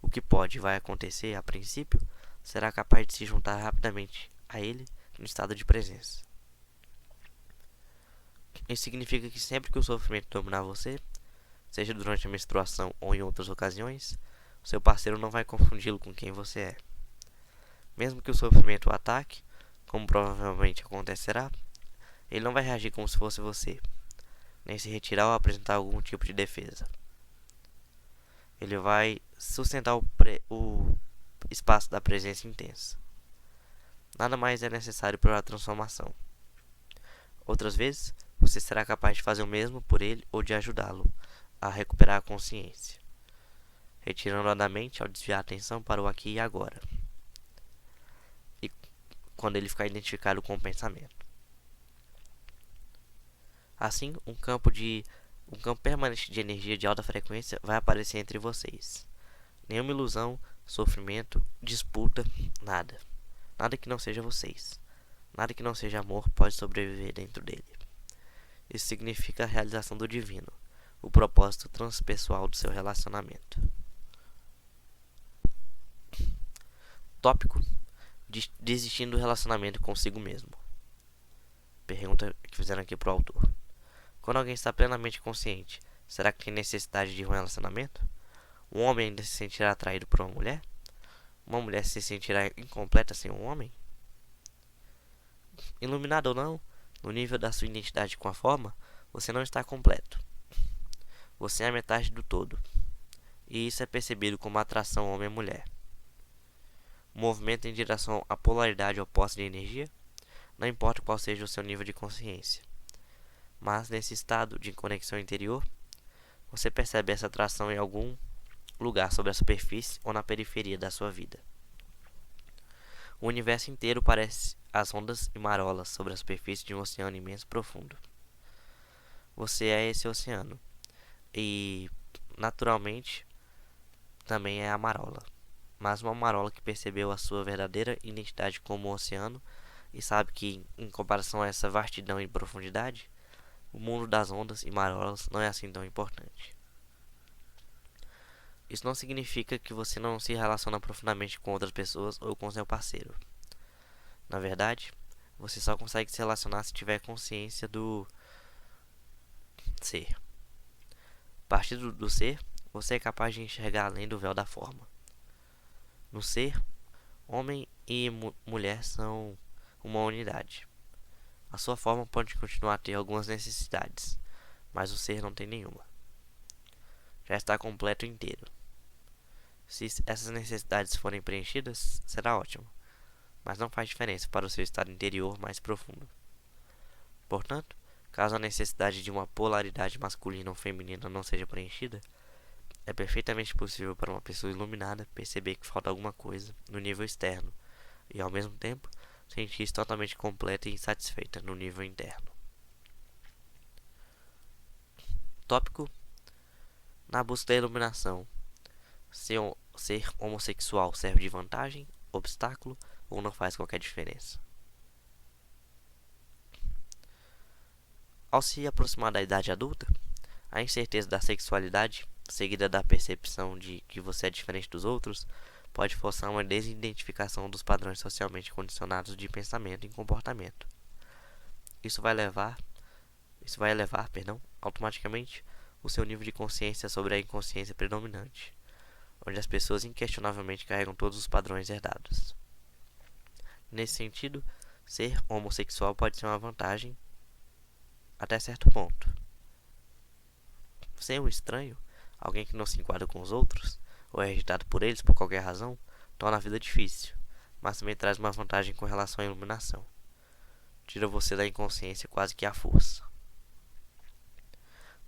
o que pode e vai acontecer a princípio, será capaz de se juntar rapidamente a ele no estado de presença. Isso significa que sempre que o sofrimento dominar você, seja durante a menstruação ou em outras ocasiões, seu parceiro não vai confundi-lo com quem você é. Mesmo que o sofrimento o ataque, como provavelmente acontecerá, ele não vai reagir como se fosse você, nem se retirar ou apresentar algum tipo de defesa. Ele vai sustentar o espaço da presença intensa. Nada mais é necessário para a transformação. Outras vezes, você será capaz de fazer o mesmo por ele ou de ajudá-lo a recuperar a consciência, retirando-a da mente ao desviar a atenção para o aqui e agora, e quando ele ficar identificado com o pensamento. Assim, um campo permanente de energia de alta frequência vai aparecer entre vocês. Nenhuma ilusão, sofrimento, disputa, nada. Nada que não seja vocês. Nada que não seja amor pode sobreviver dentro dele. Isso significa a realização do divino, o propósito transpessoal do seu relacionamento. Tópico: desistindo do relacionamento consigo mesmo. Pergunta que fizeram aqui pro autor. Quando alguém está plenamente consciente, será que tem necessidade de um relacionamento? Um homem ainda se sentirá atraído por uma mulher? Uma mulher se sentirá incompleta sem um homem? Iluminado ou não, no nível da sua identidade com a forma, você não está completo. Você é a metade do todo. E isso é percebido como atração homem-mulher. Movimento em direção à polaridade oposta de energia, não importa qual seja o seu nível de consciência. Mas nesse estado de conexão interior, você percebe essa atração em algum lugar sobre a superfície ou na periferia da sua vida. O universo inteiro parece as ondas e marolas sobre a superfície de um oceano imenso e profundo. Você é esse oceano e, naturalmente, também é a marola. Mas uma marola que percebeu a sua verdadeira identidade como oceano e sabe que, em comparação a essa vastidão e profundidade, o mundo das ondas e marolas não é assim tão importante. Isso não significa que você não se relaciona profundamente com outras pessoas ou com seu parceiro. Na verdade, você só consegue se relacionar se tiver consciência do ser. A partir do ser, você é capaz de enxergar além do véu da forma. No ser, homem e mulher são uma unidade. A sua forma pode continuar a ter algumas necessidades, mas o ser não tem nenhuma. Já está completo inteiro. Se essas necessidades forem preenchidas, será ótimo, mas não faz diferença para o seu estado interior mais profundo. Portanto, caso a necessidade de uma polaridade masculina ou feminina não seja preenchida, é perfeitamente possível para uma pessoa iluminada perceber que falta alguma coisa no nível externo e, ao mesmo tempo, sentir-se totalmente completa e insatisfeita no nível interno. Tópico: na busca da iluminação, ser homossexual serve de vantagem, obstáculo ou não faz qualquer diferença? Ao se aproximar da idade adulta, a incerteza da sexualidade, seguida da percepção de que você é diferente dos outros, pode forçar uma desidentificação dos padrões socialmente condicionados de pensamento e comportamento. Isso vai elevar, automaticamente o seu nível de consciência sobre a inconsciência predominante, onde as pessoas inquestionavelmente carregam todos os padrões herdados. Nesse sentido, ser homossexual pode ser uma vantagem até certo ponto. Ser um estranho, alguém que não se enquadra com os outros, ou é rejeitado por eles por qualquer razão, torna a vida difícil, mas também traz uma vantagem com relação à iluminação. Tira você da inconsciência quase que à força.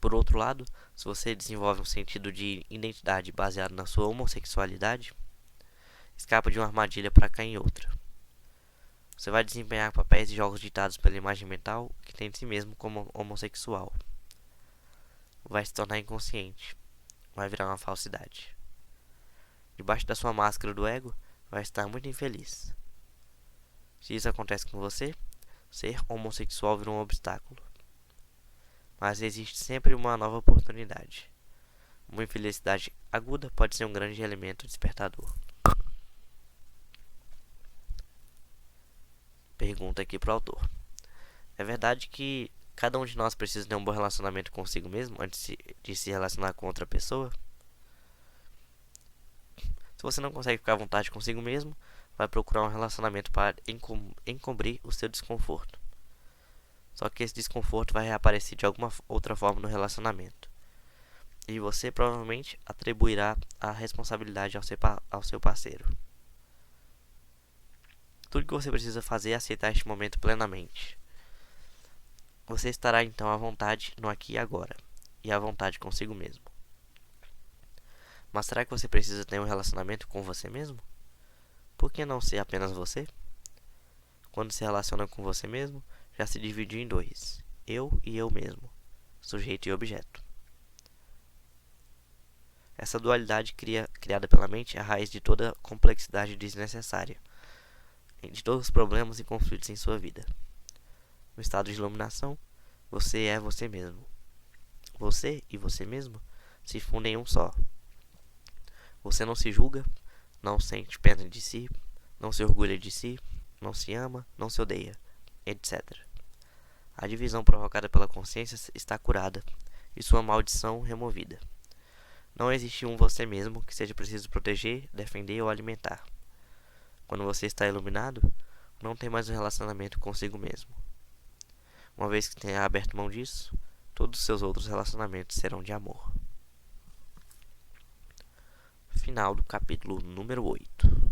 Por outro lado, se você desenvolve um sentido de identidade baseado na sua homossexualidade, escapa de uma armadilha para cair em outra. Você vai desempenhar papéis e jogos ditados pela imagem mental que tem de si mesmo como homossexual. Vai se tornar inconsciente. Vai virar uma falsidade. Debaixo da sua máscara do ego, vai estar muito infeliz. Se isso acontece com você, ser homossexual vira um obstáculo. Mas existe sempre uma nova oportunidade. Uma infelicidade aguda pode ser um grande elemento despertador. Pergunta aqui pro autor. É verdade que cada um de nós precisa ter um bom relacionamento consigo mesmo antes de se relacionar com outra pessoa? Se você não consegue ficar à vontade consigo mesmo, vai procurar um relacionamento para encobrir o seu desconforto. Só que esse desconforto vai reaparecer de alguma outra forma no relacionamento. E você provavelmente atribuirá a responsabilidade ao seu parceiro. Tudo que você precisa fazer é aceitar este momento plenamente. Você estará então à vontade no aqui e agora, e à vontade consigo mesmo. Mas será que você precisa ter um relacionamento com você mesmo? Por que não ser apenas você? Quando se relaciona com você mesmo, já se dividiu em dois: eu e eu mesmo, sujeito e objeto. Essa dualidade criada pela mente é a raiz de toda a complexidade desnecessária, de todos os problemas e conflitos em sua vida. No estado de iluminação, você é você mesmo. Você e você mesmo se fundem em um só. Você não se julga, não sente pena de si, não se orgulha de si, não se ama, não se odeia, etc. A divisão provocada pela consciência está curada e sua maldição removida. Não existe um você mesmo que seja preciso proteger, defender ou alimentar. Quando você está iluminado, não tem mais um relacionamento consigo mesmo. Uma vez que tenha aberto mão disso, todos os seus outros relacionamentos serão de amor. Final do capítulo número 8.